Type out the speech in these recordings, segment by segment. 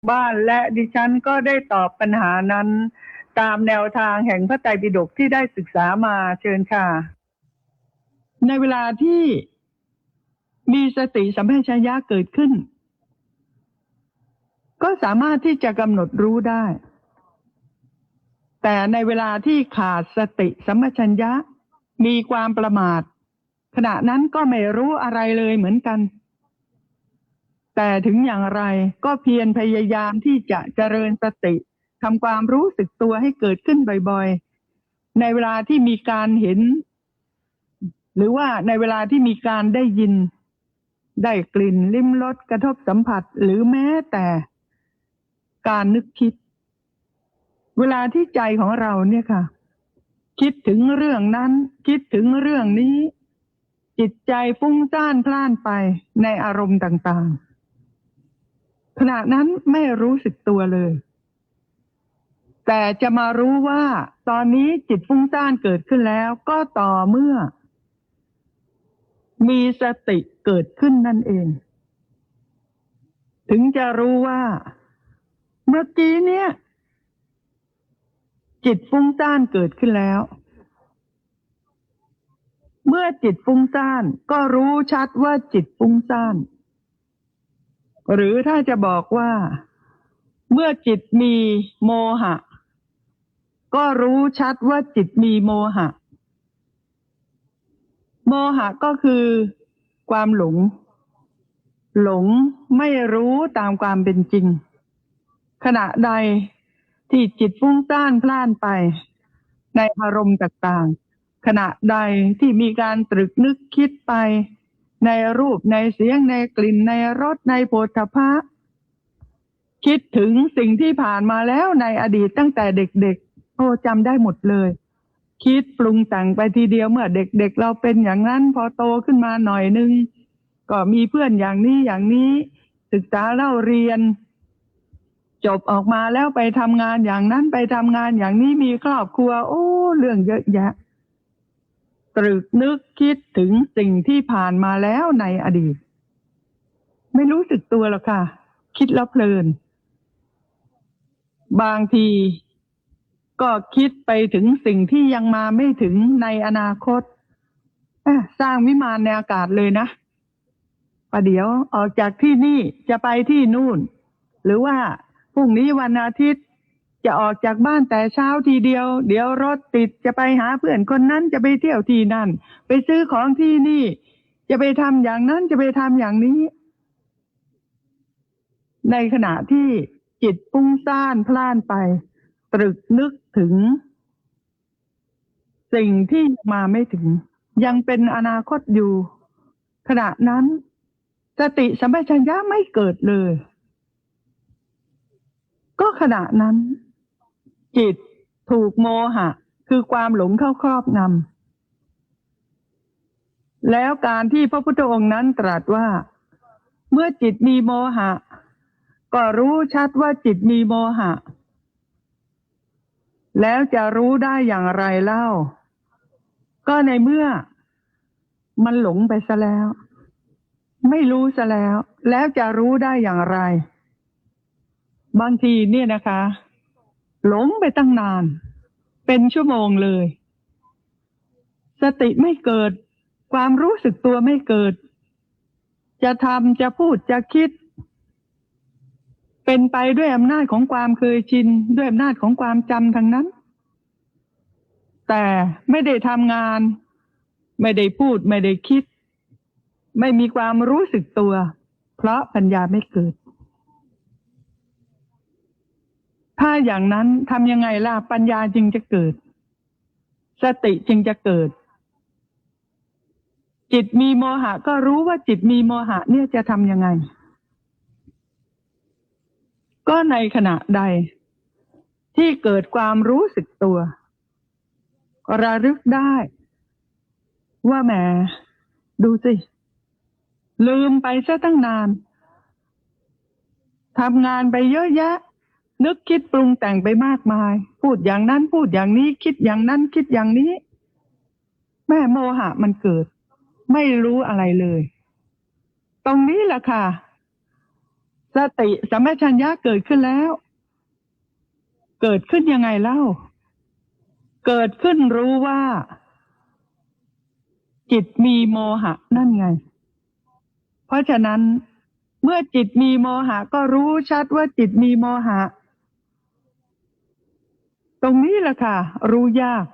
บ้านและดิฉันก็ได้ตอบปัญหานั้นตามแนวทางแห่งพระไตรปิฎกที่ได้ศึกษามาเชิญค่ะในเวลาที่มีสติสัมปชัญญะเกิดขึ้นก็สามารถที่จะกำหนดรู้ได้แต่ในเวลาที่ขาดสติสัมปชัญญะมีความประมาทขณะนั้นก็ไม่รู้อะไรเลยเหมือนกันแต่ถึงอย่างไรก็เพียรพยายามที่จะเจริญสติทำความรู้สึกตัวให้เกิดขึ้นบ่อยๆในเวลาที่มีการเห็นหรือว่าในเวลาที่มีการได้ยินได้กลิ่นลิ้มรสกระทบสัมผัสหรือแม้แต่การนึกคิดเวลาที่ใจของเราเนี่ยค่ะคิดถึงเรื่องนั้นคิดถึงเรื่องนี้จิตใจฟุ้งซ่านพล่านไปในอารมณ์ต่างๆขณะนั้นไม่รู้สึกตัวเลยแต่จะมารู้ว่าตอนนี้จิตฟุ้งซ่านเกิดขึ้นแล้วก็ต่อเมื่อมีสติเกิดขึ้นนั่นเองถึงจะรู้ว่าเมื่อกี้เนี่ยจิตฟุ้งซ่านเกิดขึ้นแล้วเมื่อจิตฟุ้งซ่านก็รู้ชัดว่าจิตฟุ้งซ่านหรือถ้าจะบอกว่าเมื่อจิตมีโมหะก็รู้ชัดว่าจิตมีโมหะโมหะก็คือความหลงไม่รู้ตามความเป็นจริงขณะใดที่จิตฟุ้งซ่านพล่านไปในอารมณ์ต่างๆขณะใดที่มีการตรึกนึกคิดไปในรูปในเสียงในกลิ่นในรสในโผฏฐัพพะคิดถึงสิ่งที่ผ่านมาแล้วในอดีตตั้งแต่เด็กๆโอ้จำได้หมดเลยคิดปรุงแต่งไปทีเดียวเมื่อเด็กๆเราเป็นอย่างนั้นพอโตขึ้นมาหน่อยนึงก็มีเพื่อนอย่างนี้อย่างนี้ศึกษาเล่าเรียนจบออกมาแล้วไปทำงานอย่างนั้นไปทำงานอย่างนี้มีครอบครัวโอ้เรื่องเยอะแยะตรึกนึกคิดถึงสิ่งที่ผ่านมาแล้วในอดีตไม่รู้สึกตัวหรอกค่ะคิดแล้วเพลินบางทีก็คิดไปถึงสิ่งที่ยังมาไม่ถึงในอนาคตสร้างวิมานในอากาศเลยนะประเดี๋ยวออกจากที่นี่จะไปที่นู่นหรือว่าพรุ่งนี้วันอาทิตย์จะออกจากบ้านแต่เช้าทีเดียวเดี๋ยวรถติดจะไปหาเพื่อนคนนั้นจะไปเที่ยวที่นั่นไปซื้อของที่นี่จะไปทำอย่างนั้นจะไปทำอย่างนี้ในขณะที่จิตฟุ้งซ่านพล่านไปตรึกนึกถึงสิ่งที่มาไม่ถึงยังเป็นอนาคตอยู่ขณะนั้นสติสัมปชัญญะไม่เกิดเลยก็ขณะนั้นจิตถูกโมหะคือความหลงเข้าครอบงำแล้วการที่พระพุทธองค์นั้นตรัสว่าเมื่อจิตมีโมหะก็รู้ชัดว่าจิตมีโมหะแล้วจะรู้ได้อย่างไรเล่าก็ในเมื่อมันหลงไปซะแล้วไม่รู้ซะแล้วจะรู้ได้อย่างไรบางทีเนี่ยนะคะหลงไปตั้งนานเป็นชั่วโมงเลยสติไม่เกิดความรู้สึกตัวไม่เกิดจะทำจะพูดจะคิดเป็นไปด้วยอำนาจของความเคยชินด้วยอำนาจของความจำทั้งนั้นแต่ไม่ได้ทำงานไม่ได้พูดไม่ได้คิดไม่มีความรู้สึกตัวเพราะปัญญาไม่เกิดถ้าอย่างนั้นทำยังไงล่ะปัญญาจึงจะเกิดสติจึงจะเกิดจิตมีโมหะก็รู้ว่าจิตมีโมหะเนี่ยจะทำยังไงก็ในขณะใดที่เกิดความรู้สึกตัวระลึกได้ว่าแหมดูสิลืมไปซะตั้งนานทำงานไปเยอะแยะนึกคิดปรุงแต่งไปมากมายพูดอย่างนั้นพูดอย่างนี้คิดอย่างนั้นคิดอย่างนี้แม่โมหะมันเกิดไม่รู้อะไรเลยตรงนี้แหละค่ะส สติสัมปชัญญะเกิดขึ้นแล้ว เกิดขึ้นยังไงเล่า เกิดขึ้นรู้ว่า จิตมีโมหะนั่นไง เพราะฉะนั้นเมื่อจิตมีโมหะก็รู้ชัดว่าจิตมีโมหะ ตรงนี้แหละค่ะรู้ยาก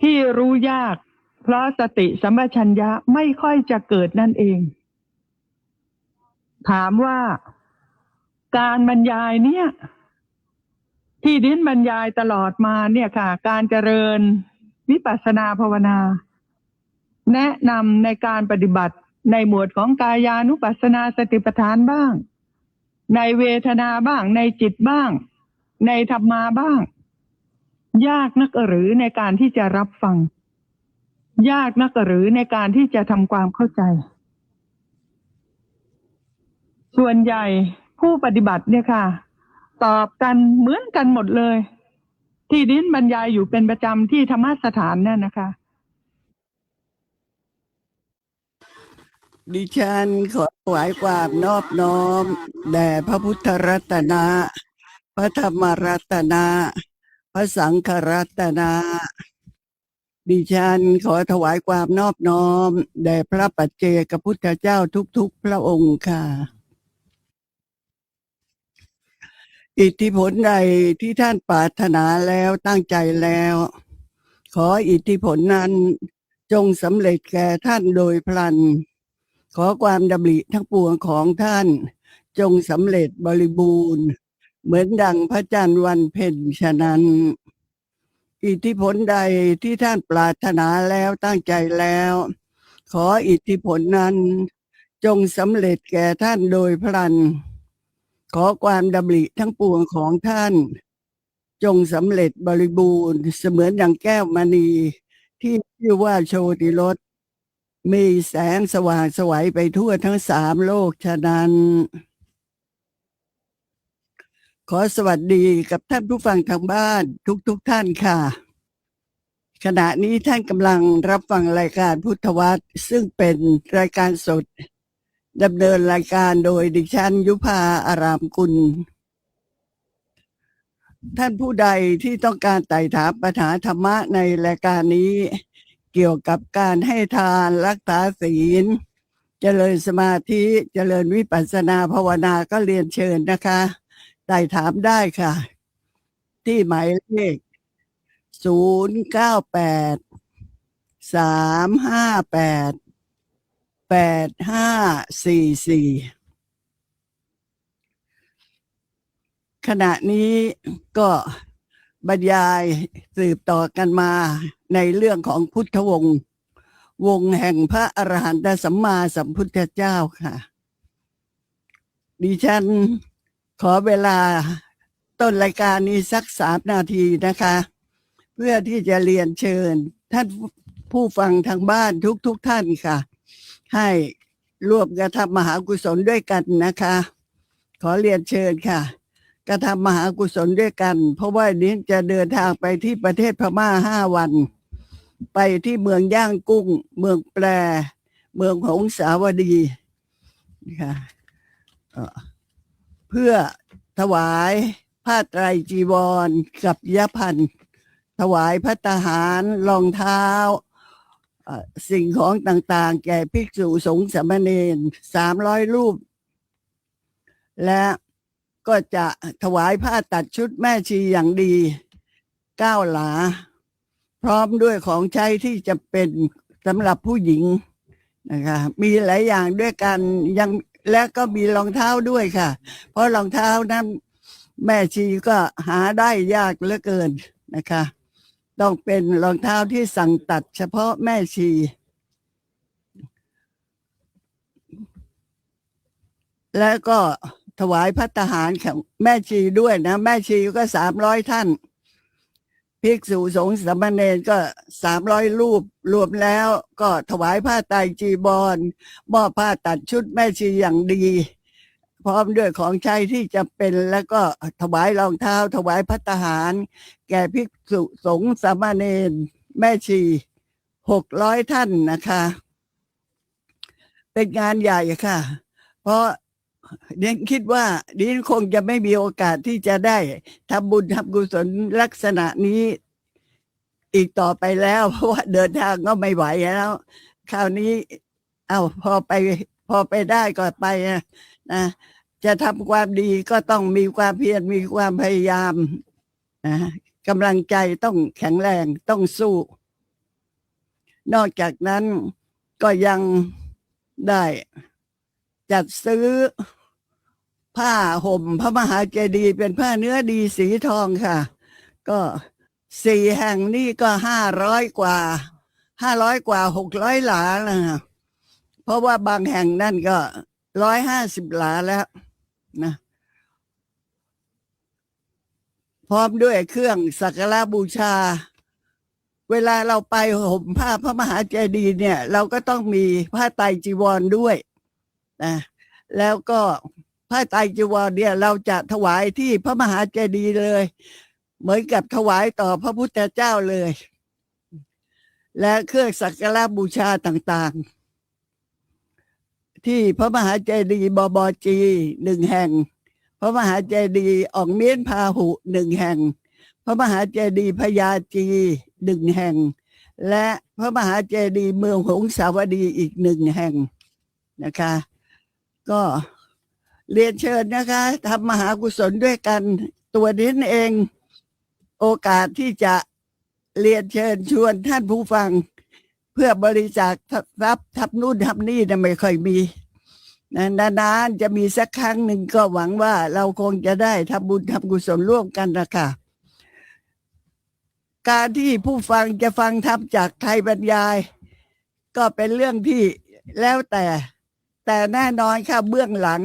ที่รู้ยากเพราะสติสัมปชัญญะไม่ค่อยจะเกิดนั่นเอง ถามว่าการบรรยายเนี่ยที่ดินบรรยายตลอดมาเนี่ยค่ะการเจริญวิปัสสนาภาวนาแนะนำในการปฏิบัติในหมวดของกายานุปัสสนาสติปัฏฐานบ้างในเวทนาบ้างในจิตบ้างในธรรมาบ้างยากนักหรือในการที่จะรับฟังยากนักหรือในการที่จะทำความเข้าใจส่วนใหญ่ผู้ปฏิบัติเนี่ยค่ะตอบกันเหมือนกันหมดเลยที่ดินบรรยายอยู่เป็นประจำที่ธรรมสถานนั่นนะคะดิฉันขอถวายความนอบน้อมแด่พระพุทธรัตนะพระธรรมรัตนะพระสังฆรัตนะดิฉันขอถวายความนอบน้อมแด่พระปัจเจกพุทธเจ้าทุกๆพระองค์ค่ะอิทธิผลใดที่ท่านปรารถนาแล้วตั้งใจแล้วขออิทธิผลนั้นจงสำเร็จแก่ท่านโดยพลันขอความดำริทั้งปวงของท่านจงสำเร็จบริบูรณ์เหมือนดังพระจันทร์วันเพ็ญฉะนั้นอิทธิผลใดที่ท่านปรารถนาแล้วตั้งใจแล้วขออิทธิผลนั้นจงสำเร็จแก่ท่านโดยพลันขอความดำริทั้งปวงของท่านจงสำเร็จบริบูรณ์เสมือนดังแก้วมณีที่ชื่อว่าโชติรสมีแสงสว่างไสวไปทั่วทั้ง3โลกฉะนั้นขอสวัสดีกับท่านผู้ฟังทางบ้านทุกท่านค่ะขณะนี้ท่านกำลังรับฟังรายการพุทธวัตรซึ่งเป็นรายการสดดำเนินรายการโดยดิฉันยุพาอารามกุลท่านผู้ใดที่ต้องการไต่ถามปัญหาธรรมะในรายการนี้เกี่ยวกับการให้ทานรักษาศีลเจริญสมาธิเจริญวิปัสสนาภาวนาก็เรียนเชิญนะคะไต่ถามได้ค่ะที่หมายเลข098-358-8544ขณะนี้ก็บรรยายสืบต่อกันมาในเรื่องของพุทธวงศ์วงแห่งพระอรหันตสัมมาสัมพุทธเจ้าค่ะดิฉันขอเวลาต้นรายการนี้สัก3 นาทีนะคะเพื่อที่จะเรียนเชิญท่านผู้ฟังทางบ้านทุกท่านค่ะให้ร่วมกระทำมหากุศลด้วยกันนะคะขอเรียนเชิญค่ะกระทำมหากุศลด้วยกันเพราะว่านี้จะเดินทางไปที่ประเทศพม่า5 วันไปที่เมืองย่างกุ้งเมืองแปรเมืองหงสาวดีค่ะเพื่อถวายผ้าไตรจีวรกับยะพันถวายภัตตาหารรองเท้าสิ่งของต่างๆแก่ภิกษุสงฆ์สามเณร300 รูปและก็จะถวายผ้าตัดชุดแม่ชีอย่างดี9 หลาพร้อมด้วยของใช้ที่จะเป็นสำหรับผู้หญิงนะคะมีหลายอย่างด้วยกันยังและก็มีรองเท้าด้วยค่ะเพราะรองเท้านั้นแม่ชีก็หาได้ยากเหลือเกินนะคะต้องเป็นรองเท้าที่สั่งตัดเฉพาะแม่ชีแล้วก็ถวายภัตตาหารของแม่ชีด้วยนะแม่ชีก็300 ท่านภิกษุสงฆ์สามเณรก็300 รูปรวมแล้วก็ถวายผ้าไตรจีวรมอบผ้าตัดชุดแม่ชีอย่างดีพร้อมด้วยของใช้ที่จำเป็นแล้วก็ถวายรองเท้าถวายภัตตาหารแก่ภิกษุสงฆ์สามเณรแม่ชี600 ท่านนะคะเป็นงานใหญ่ค่ะเพราะ เดียนคิดว่าเดียนคงจะไม่มีโอกาสที่จะได้ทำบุญทำกุศลลักษณะนี้อีกต่อไปแล้ว เพราะว่าเดินทางก็ไม่ไหวแล้ว คราวนี้พอไปได้ก็ไปนะจะทำความดีก็ต้องมีความเพียรมีความพยายามนะกำลังใจต้องแข็งแรงต้องสู้ นอกจากนั้นก็ยังได้จัดซื้อผ้าห่มพระมหาเจดีย์เป็นผ้าเนื้อดีสีทองค่ะ ก็4 แห่งนี่ก็500 กว่า600 หลาแล้วนะเพราะว่าบางแห่งนั่นก็150 หลาแล้วนะพร้อมด้วยเครื่องสักการะบูชา เวลาเราไปห่มผ้าพระมหาเจดีย์เนี่ย เราก็ต้องมีผ้าไตรจีวรด้วยนะแล้วก็ผ้าไตรจีวรเนี่ยเราจะถวายที่พระมหาเจดีย์เลย เหมือนกับถวายต่อพระพุทธเจ้าเลย และเครื่องสักการะบูชาต่างๆที่พระมหาเจดีย์บอบจี1 แห่งพระมหาเจดีย์อ่องเมียนพาหุ1 แห่งพระมหาเจดีย์พญาจี1 แห่งและพระมหาเจดีย์เมืองหงสาวดีอีก1 แห่งนะคะก็เรียนเชิญนะคะทำมหากุศลด้วยกันตัวนี้เองโอกาสที่จะเรียนเชิญชวนท่านผู้ฟังเพื่อบริจาครับทำนู่นทำนี่นะไม่ค่อยมีนานๆจะมีสักครั้งหนึ่งก็หวังว่าเราคงจะได้ทำบุญทำกุศลร่วมกันนะคะการที่ผู้ฟังจะฟังธรรมจากใครบรรยายก็เป็นเรื่องที่แล้วแต่แน่นอนค่ะเบื้องหลัง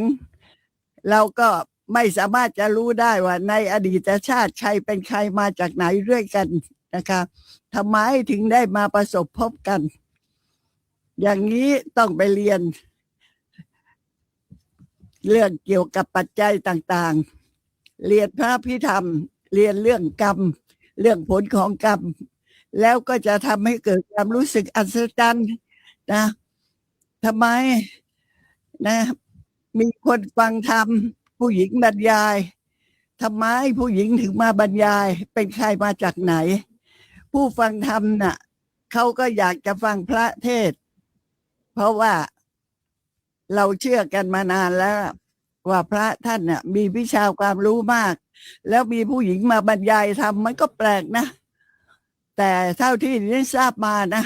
เราก็ไม่สามารถจะรู้ได้ว่าในอดีตชาติใครเป็นใครมาจากไหนด้วยกันนะคะทำไมถึงได้มาประสบพบกันอย่างนี้ต้องไปเรียนเรื่องเกี่ยวกับปัจจัยต่างๆเรียนพระพิธรรมเรียนเรื่องกรรมเรื่องผลของกรรมแล้วก็จะทำให้เกิดความรู้สึกอัศจรรย์นะทำไมนะมีคนฟังธรรมผู้หญิงบรรยายทำไมผู้หญิงถึงมาบรรยายเป็นใครมาจากไหนผู้ฟังธรรมน่ะเขาก็อยากจะฟังพระเทศน์เพราะว่าเราเชื่อกันมานานแล้วว่าพระท่านน่ะมีวิชาความรู้มากแล้วมีผู้หญิงมาบรรยายธรรมมันก็แปลกนะแต่เท่าที่ได้ทราบมานะ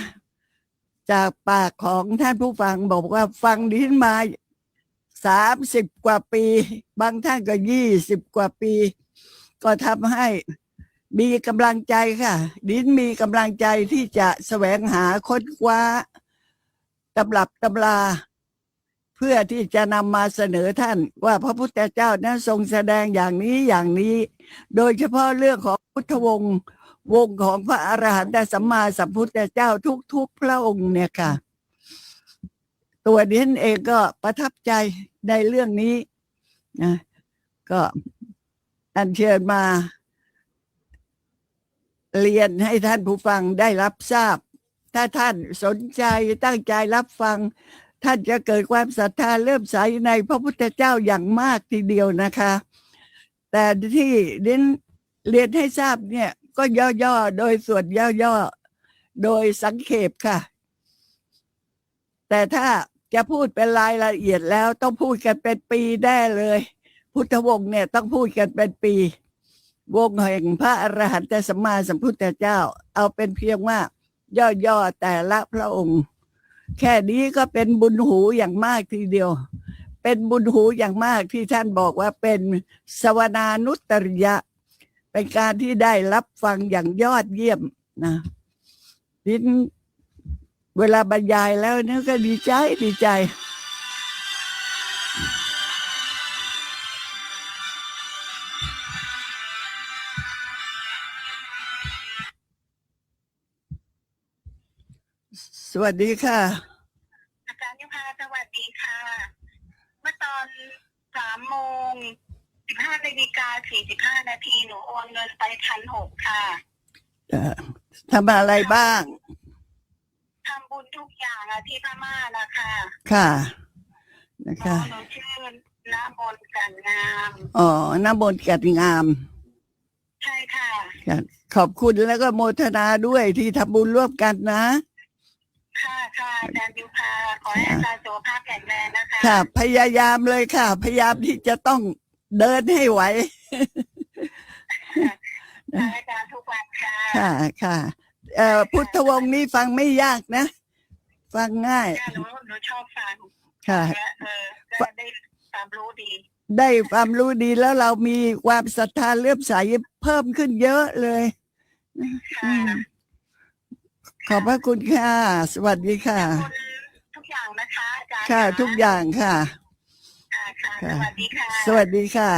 จากปากของท่านผู้ฟังบอกว่าฟังดิฉันมา30 กว่าปีบางท่านก็20 กว่าปีก็ทำให้มีกำลังใจค่ะดิฉันมีกำลังใจที่จะแสวงหาค้นคว้าตำรับตำราเพื่อที่จะนำมาเสนอท่านว่าพระพุทธเจ้านั้นทรงแสดงอย่างนี้โดยเฉพาะเรื่องของพุทธวงศ์ของพระอรหันตสัมมาสัมพุทธเจ้าทุกพระองค์เนี่ยค่ะตัวดิฉันเองก็ประทับใจในเรื่องนี้นะก็อัญเชิญมาเรียนให้ท่านผู้ฟังได้รับทราบถ้าท่านสนใจตั้งใจรับฟังท่านจะเกิดความศรัทธาเลื่อมใสในพระพุทธเจ้าอย่างมากทีเดียวนะคะแต่ที่เรียนให้ทราบเนี่ยก็ย่อๆโดยส่วนย่อๆโดยสังเขปค่ะแต่ถ้าจะพูดเป็นรายละเอียดแล้วต้องพูดกันเป็นปีแน่เลยพุทธวงศ์เนี่ยต้องพูดกันเป็นปีวงแห่งพระอรหันตสัมมาสัมพุทธเจ้าเอาเป็นเพียงว่าย่อๆแต่ละพระองค์แค่นี้ก็เป็นบุญหูอย่างมากทีเดียวเป็นบุญหูอย่างมากที่ท่านบอกว่าเป็นสวนานุตตริยะเป็นการที่ได้รับฟังอย่างยอดเยี่ยมนะดินเวลาบรรยายแล้วเนี่ยก็ดีใจสวัสดีค่ะอาจารย์ยุพาสวัสดีค่ะเมื่อตอน3:15 นาทีหนูโอนเงินไป1,600ค่ะทำอะไรบ้างทำบุญทุกอย่างที่พม่านะคะค่ะนะคะหนูชื่อ น้ำมนต์กันงาม อ๋อน้ำมนต์กัดงาม ใช่ค่ะ ค่ะขอบคุณแล้วก็โมทนาด้วยที่ทำบุญร่วมกันนะ ค่ะอาจารย์ยุพาขอให้อาจารย์สุขภาพแข็งแรงนะคะ ค่ะ พยายามเลยค่ะ พยายามที่จะต้องเดินให้ไหว อาจารย์ทุกวันค่ะ ค่ะค่ะพุทธวงศ์นี่ฟังไม่ยากนะ ฟังง่าย หนูชอบฟัง ค่ะ ก็ได้ความรู้ดี ได้ความรู้ดีแล้วเรามีความศรัทธาเลื่อมใสเพิ่มขึ้นเยอะเลย ค่ะ ขอบพระคุณค่ะ สวัสดีค่ะ ขอบคุณทุกอย่างนะคะอาจารย์ ค่ะ ทุกอย่างค่ะ ค่ะ สวัสดีค่ะ สวัสดีค่ะ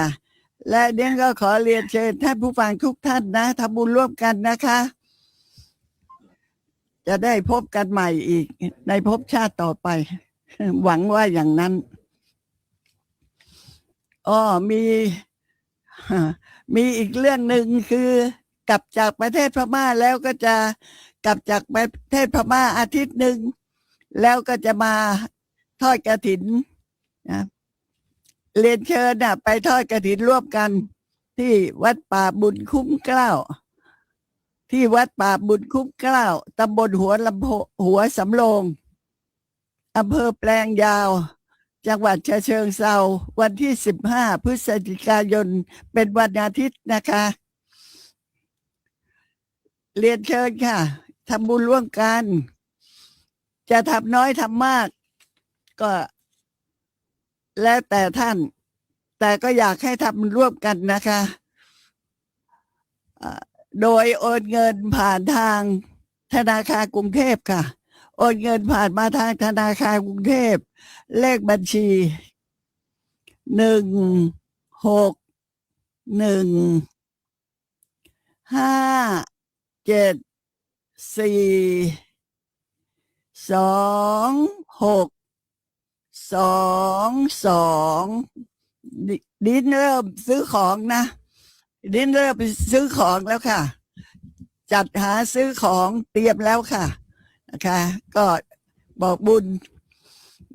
และเดี๋ยวก็ขอเรียนเชิญท่านผู้ฟังทุกท่านนะทำบุญร่วมกันนะคะ จะได้พบกันใหม่อีกในภพชาติต่อไป หวังว่าอย่างนั้นอ๋อมีอีกเรื่องหนึ่งคือกลับจากประเทศพม่าแล้วก็จะกลับจากประเทศพม่าอาทิตย์หนึ่งแล้วก็จะมาทอดกฐินนะเรียนเชิญไปทอดกฐินร่วมกันที่วัดป่าบุญคุ้มเกล้าที่วัดป่าบุญคุ้มเกล้าตำบลหัวสำโรงอำเภอแปลงยาวจังหวัดฉะเชิงเทราวันที่15 พฤศจิกายนเป็นวันอาทิตย์นะคะ เรียนเชิญค่ะทำบุญร่วมกัน จะทำน้อยทำมากก็แล้วแต่ท่าน แต่ก็อยากให้ทำร่วมกันนะคะโดยโอนเงินผ่านทางธนาคารกรุงเทพค่ะโอนเงินผ่านมาทางธนาคารกรุงเทพเลขบัญชี1615262ดินเริ่มซื้อของนะดินเริ่มไปซื้อของแล้วค่ะ จัดหาซื้อของเตรียมแล้วค่ะนะคะ ก็บอกบุญ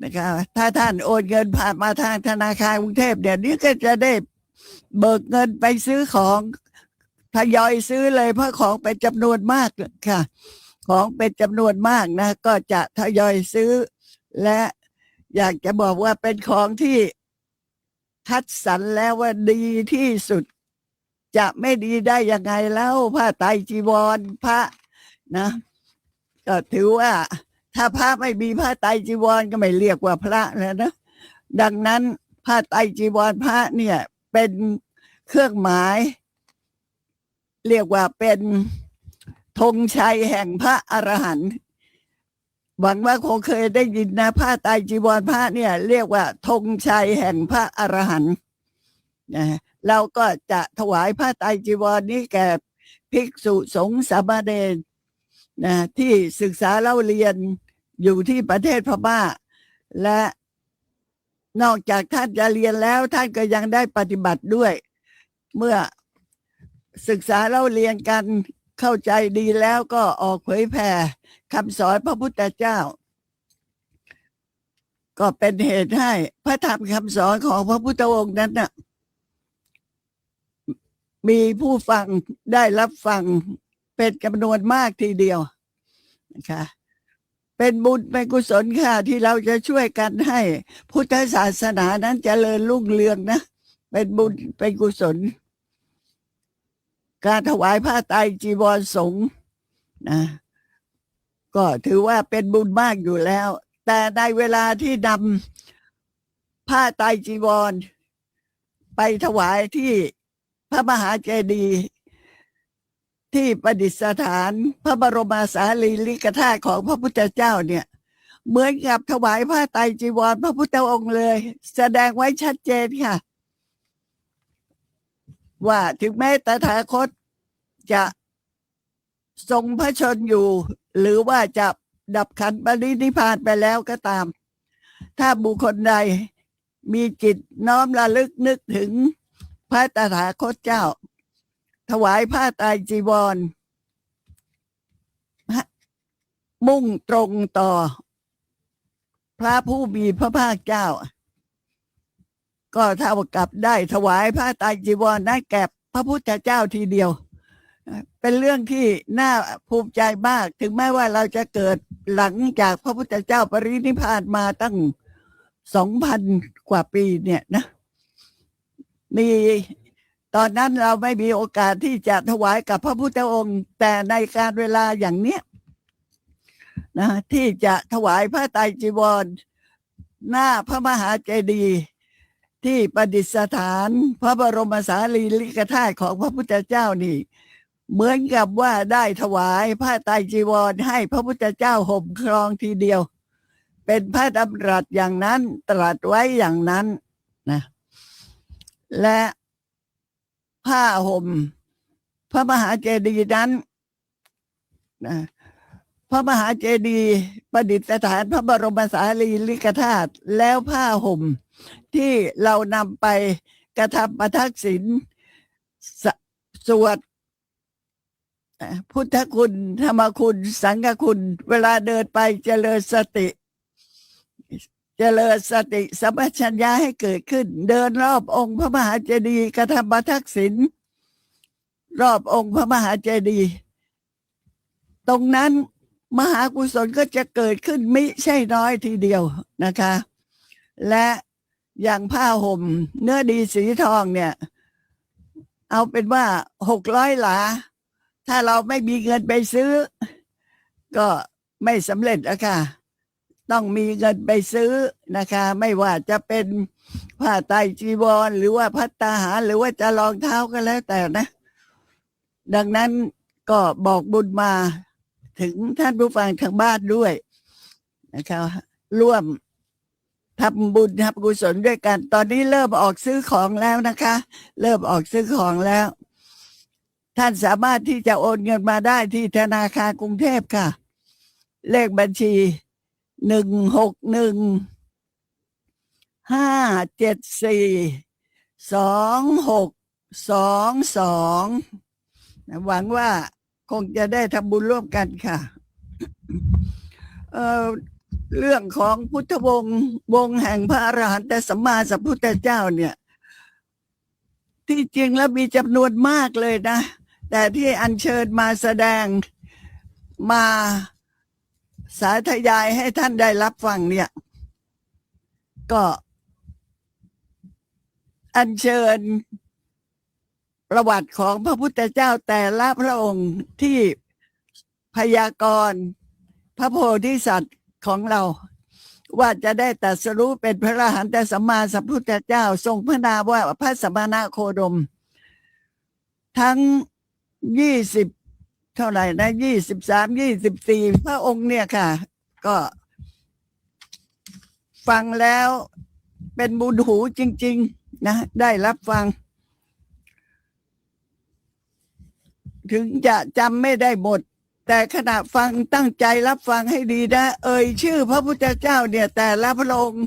นะคะถ้าท่านโอนเงินผ่านมาทางธนาคารกรุงเทพเนี่ยนี่ก็จะได้เบิกเงินไปซื้อของทยอยซื้อเลยเพราะของเป็นจำนวนมากค่ะ ของเป็นจำนวนมากนะก็จะทยอยซื้อ และอยากจะบอกว่าเป็นของที่คัดสรรแล้วว่าดีที่สุดจะไม่ดีได้ยังไงแล้วผ้าไตรจีวรพระนะก็ถือว่าถ้าพระไม่มีผ้าไตรจีวรก็ไม่เรียกว่าพระแล้วนะดังนั้นผ้าไตรจีวรพระเนี่ยเป็นเครื่องหมายเรียกว่าเป็นธงชัยแห่งพระอรหันต์หวังว่าคงเคยได้ยินนะผ้าไตรจีวรพระเนี่ยเรียกว่าธงชัยแห่งพระอรหันต์นะเราก็จะถวายผ้าไตรจีวรนี้แก่ภิกษุสงฆ์สามเณรนะที่ศึกษาเล่าเรียนอยู่ที่ประเทศพม่าและนอกจากท่านจะเรียนแล้วท่านก็ยังได้ปฏิบัติด้วยเมื่อศึกษาเล่าเรียนกันเข้าใจดีแล้วก็ออกเผยแผ่คำสอนพระพุทธเจ้าก็เป็นเหตุให้พระธรรมคำสอนของพระพุทธองค์นั้นน่ะมีผู้ฟังได้รับฟังเป็นจำนวนมากทีเดียวนะคะเป็นบุญเป็นกุศลค่ะที่เราจะช่วยกันให้พุทธศาสนานั้นเจริญรุ่งเรืองนะเป็นบุญเป็นกุศลการถวายผ้าไตรจีวรสงฆ์นะก็ถือว่าเป็นบุญมากอยู่แล้วแต่ในเวลาที่นำผ้าไตรจีวรไปถวายที่พระมหาเจดีย์ที่ประดิษฐานพระบรมสารีริกธาตุของพระพุทธเจ้าเนี่ยเหมือนกับถวายผ้าไตรจีวรพระพุทธองค์เลยแสดงไว้ชัดเจนค่ะว่าถึงแม้ตถาคตจะทรงพระชนอยู่หรือว่าจะดับขันธ์ปรินิพพานไปแล้วก็ตามถ้าบุคคลใดมีจิตน้อมระลึกนึกถึงพระตถาคตเจ้าถวายผ้าไตรจีวรมุ่งตรงต่อพระผู้มีพระภาคเจ้า ก็เท่ากับได้ถวายผ้าไตรจีวรนั้นแก่พระพุทธเจ้าทีเดียวเป็นเรื่องที่น่าภูมิใจมากถึงแม้ว่าเราจะเกิดหลังจากพระพุทธเจ้าปรินิพพานมาตั้ง 2,000 กว่าปีเนี่ยนะมีตอนนั้นเราไม่มีโอกาสที่จะถวายกับพระพุทธองค์แต่ในการเวลาอย่างเนี้ยนะที่จะถวายผ้าไตรจีวรหน้าพระมหาเจดีย์ที่ประดิษฐานพระบรมสารีริกธาตุของพระพุทธเจ้านี่เหมือนกับว่าได้ถวายผ้าไตรจีวรให้พระพุทธเจ้าห่มครองทีเดียวเป็นพระดำรัสอย่างนั้นตรัสไว้อย่างนั้นนะและผ้าห่มพระมหาเจดีย์นั้นนะพระมหาเจดีย์ประดิษฐานพระบรมสารีริกธาตุแล้วผ้าห่มที่เรานำไปกระทำประทักษิณสวดพุทธคุณธรรมคุณสังฆคุณเวลาเดินไปเจริญสติสัมปชัญญะให้เกิดขึ้นเดินรอบองค์พระมหาเจดีย์กระทำประทักษิณรอบองค์พระมหาเจดีย์ตรงนั้นมหากุศลก็จะเกิดขึ้นมิใช่น้อยทีเดียวนะคะและอย่างผ้าห่มเนื้อดีสีทองเนี่ยเอาเป็นว่า600 หลาถ้าเราไม่มีเงินไปซื้อก็ไม่สำเร็จอะค่ะต้องมีเงินไปซื้อนะคะไม่ว่าจะเป็นผ้าไตรจีวรหรือว่าภัตตาหารหรือว่าจะรองเท้าก็แล้วแต่นะดังนั้นก็บอกบุญมาถึงท่านผู้ฟังทางบ้านด้วยนะคะร่วมทำบุญทำกุศลด้วยกันตอนนี้เริ่มออกซื้อของแล้วนะคะเริ่มออกซื้อของแล้วท่านสามารถที่จะโอนเงินมาได้ที่ธนาคารกรุงเทพค่ะเลขบัญชี161-574-2622หวังว่าคงจะได้ทำบุญร่วมกันค่ะเรื่องของพุทธวงศ์แห่งพระอรหันตสัมมาสัมพุทธเจ้าเนี่ยที่จริงแล้วมีจำนวนมากเลยนะแต่ที่อัญเชิญมาแสดงมาสาธยายให้ท่านได้รับฟังเนี่ยก็อัญเชิญประวัติของพระพุทธเจ้าแต่ละพระองค์ที่พยากรณ์พระโพธิสัตว์ของเราว่าจะได้ตรัสรู้เป็นพระอรหันตสัมมาสัมพุทธเจ้าทรงพระนามว่าพระสมณโคดมทั้ง20เท่าไหร่นะ23-24พระองค์เนี่ยค่ะก็ฟังแล้วเป็นบุญหูจริงๆนะได้รับฟังถึงจะจำไม่ได้หมดแต่ขณะฟังตั้งใจรับฟังให้ดีนะชื่อพระพุทธเจ้าเนี่ยแต่ละพระองค์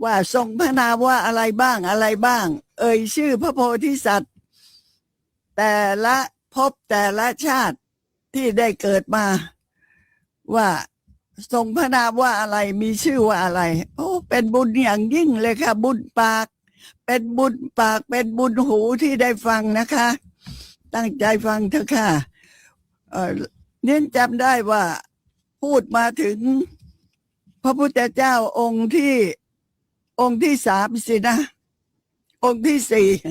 ว่าทรงพระนามว่าอะไรบ้างชื่อพระโพธิสัตว์แต่ละภพแต่ละชาติที่ได้เกิดมาว่าทรงพระนามว่าอะไรมีชื่อว่าอะไรเป็นบุญอย่างยิ่งเลยค่ะบุญปากเป็นบุญปากเป็นบุญหูที่ได้ฟังนะคะตั้งใจฟังเถอะค่ะเน้นจำได้ว่าพูดมาถึงพระพุทธเจ้าองค์ที่3สินะองค์ที่4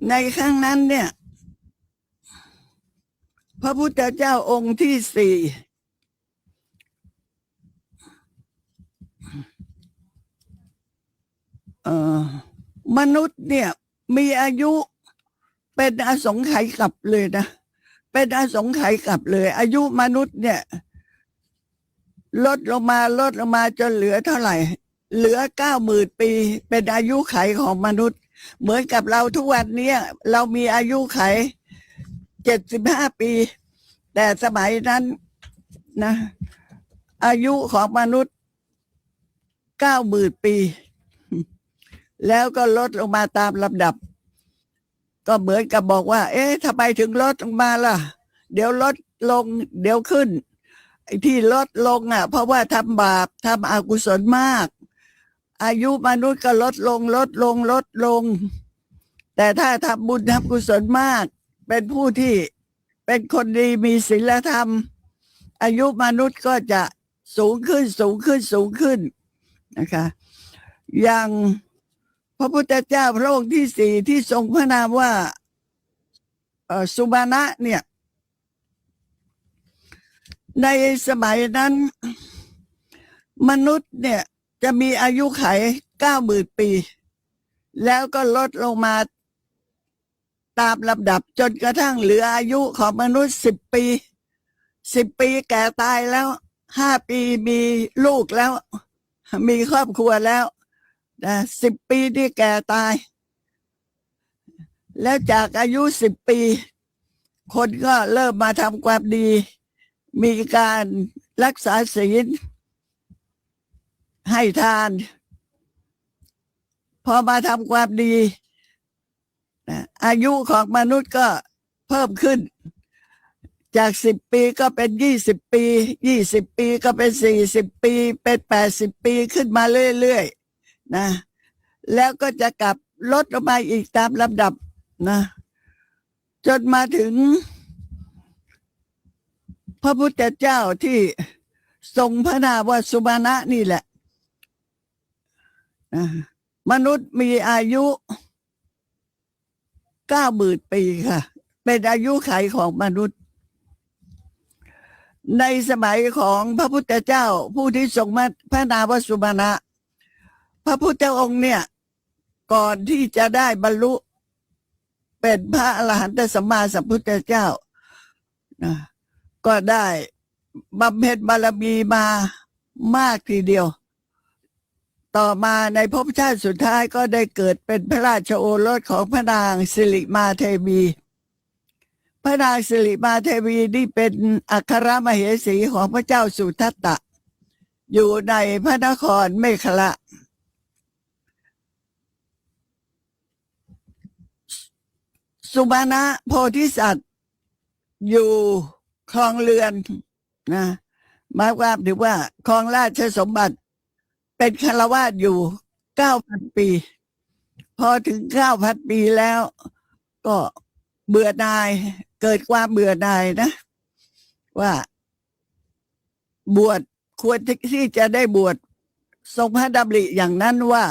ในครั้งนั้นเนี่ยพระพุทธเจ้าองค์ที่4มนุษย์เนี่ยมีอายุเป็นอสงไขยกลับเลยนะเป็นอสงไขยกลับเลยอายุมนุษย์เนี่ยลดลงมาจนเหลือเท่าไหร่เหลือ 90,000 ปีเป็นอายุไขของมนุษย์เหมือนกับเราทุกวันนี้เรามีอายุไข75 ปีแต่สมัยนั้นนะอายุของมนุษย์ 90,000 ปีแล้วก็ลดลงมาตามลำดับก็เหมือนกับบอกว่าทำไมถึงลดลงมาล่ะเดี๋ยวลดลงเดี๋ยวขึ้น ไอ้ที่ลดลงเพราะว่าทำบาปทำอกุศลมาก อายุมนุษย์ก็ลดลงลดลงลดลง แต่ถ้าทำบุญทำกุศลมาก เป็นผู้ที่เป็นคนดีมีศีลธรรม อายุมนุษย์ก็จะสูงขึ้นสูงขึ้นสูงขึ้นนะคะอย่างพระพุทธเจ้าพระองค์ที่สี่ที่ทรงพระนามว่าสุมาณะเนี่ยในสมัยนั้นมนุษย์เนี่ยจะมีอายุขัย90,000 ปี แล้วก็ลดลงมาตามลำดับจนกระทั่งเหลืออายุของมนุษย์10 ปี10 ปีแก่ตายแล้ว5 ปีมีลูกแล้วมีครอบครัวแล้ว10 ปีที่แก่ตายแล้วจากอายุ10 ปีคนก็เริ่มมาทำความดีมีการรักษาศีลให้ทานพอมาทำความดีอายุของมนุษย์ก็เพิ่มขึ้นจาก10 ปีก็เป็น20 ปี20 ปีก็เป็น40 ปีเป็น80 ปีขึ้นมาเรื่อยๆนะแล้วก็จะกลับลดลงมาอีกตามลำดับนะจนมาถึงพระพุทธเจ้าที่ทรงพระนามว่าสุมาณะนี่แหละมนุษย์มีอายุ90,000 ปีค่ะเป็นอายุขัยของมนุษย์ในสมัยของพระพุทธเจ้าผู้ที่ทรงพระนามว่าสุมาณะพระพุทธองค์เนี่ยก่อนที่จะได้บรรลุเป็นพระอรหันตสัมมาสัมพุทธเจ้าก็ได้บำเพ็ญบารมีมามากทีเดียวต่อมาในภพชาติสุดท้ายก็ได้เกิดเป็นพระราชโอรสของพระนางสิริมาเทวีพระนางสิริมาเทวีนี่เป็นอัครมเหสีของพระเจ้าสุทัตตะอยู่ในพระนครเมขละสุมาณะโพธิสัตว์อยู่ครองเรือนนะหมายความถึงว่าครองราชสมบัติเป็นฆราวาสอยู่ 9,000 ปีพอถึง 9,000 ปีแล้วก็เบื่อหน่ายเกิดความเบื่อหน่ายนะว่าบวชควรที่จะได้บวชทรงพระดำริอย่างนั้นว่า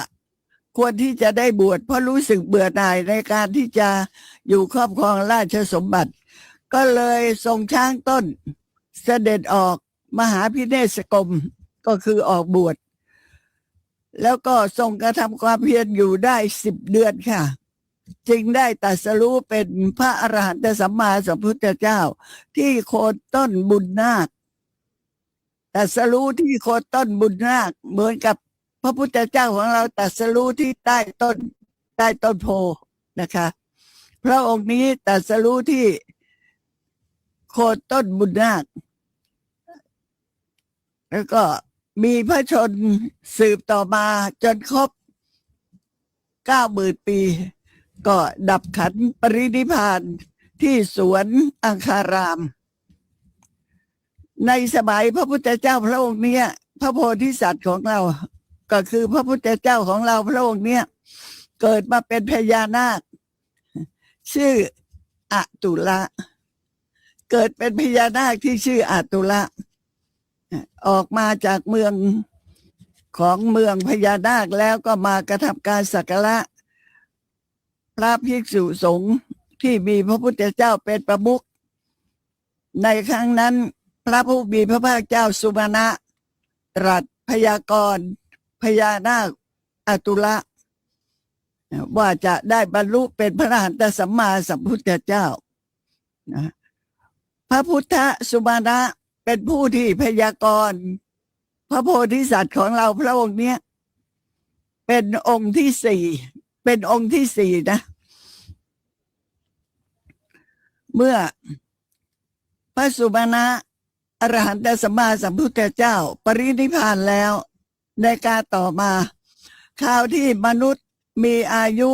ควรที่จะได้บวชเพราะรู้สึกเบื่อหน่ายในการที่จะอยู่ครอบครองราชสมบัติก็เลยทรงช้างต้นเสด็จออกมหาพิเนศกรมก็คือออกบวชแล้วก็ทรงกระทำความเพียรอยู่ได้10 เดือนค่ะจึงได้ตรัสรู้เป็นพระอรหันตสัมมาสัมพุทธเจ้าที่โคนต้นบุญนาคตรัสรู้ที่โคนต้นบุญนาคเหมือนกับพระพุทธเจ้าของเราตรัสรู้ที่ใต้ต้นโพนะคะพระองค์นี้ตรัสรู้ที่โคนต้นบุญนาคแล้วก็มีพระชนสืบต่อมาจนครบ 90,000 ปีก็ดับขันธ์ปรินิพพานที่สวนอังคารามในสมัยพระพุทธเจ้าพระองค์เนี้ยพระโพธิสัตว์ของเราก็คือพระพุทธเจ้าของเราพระองค์เนี้ยเกิดมาเป็นพญานาคชื่ออตุละเกิดเป็นพญานาคที่ชื่ออตุละออกมาจากเมืองพญานาคแล้วก็มากระทำการสักการะพระภิกษุสงฆ์ที่มีพระพุทธเจ้าเป็นประมุขในครั้งนั้นพระผู้มีพระภาคเจ้าสุมาณะตรัสพยากรณ์พญานาคอตุละว่าจะได้บรรลุเป็นพระอรหันตสัมมาสัมพุทธเจ้าพระพุทธสุมาณะเป็นผู้ที่พยากรณ์พระโพธิสัตว์ของเราพระองค์เนี้ยเป็นองค์ที่สี่นะเมื่อพระสุมาณะอรหันตสัมมาสัมพุทธเจ้าปรินิพพานแล้วในการต่อมาคราวที่มนุษย์มีอายุ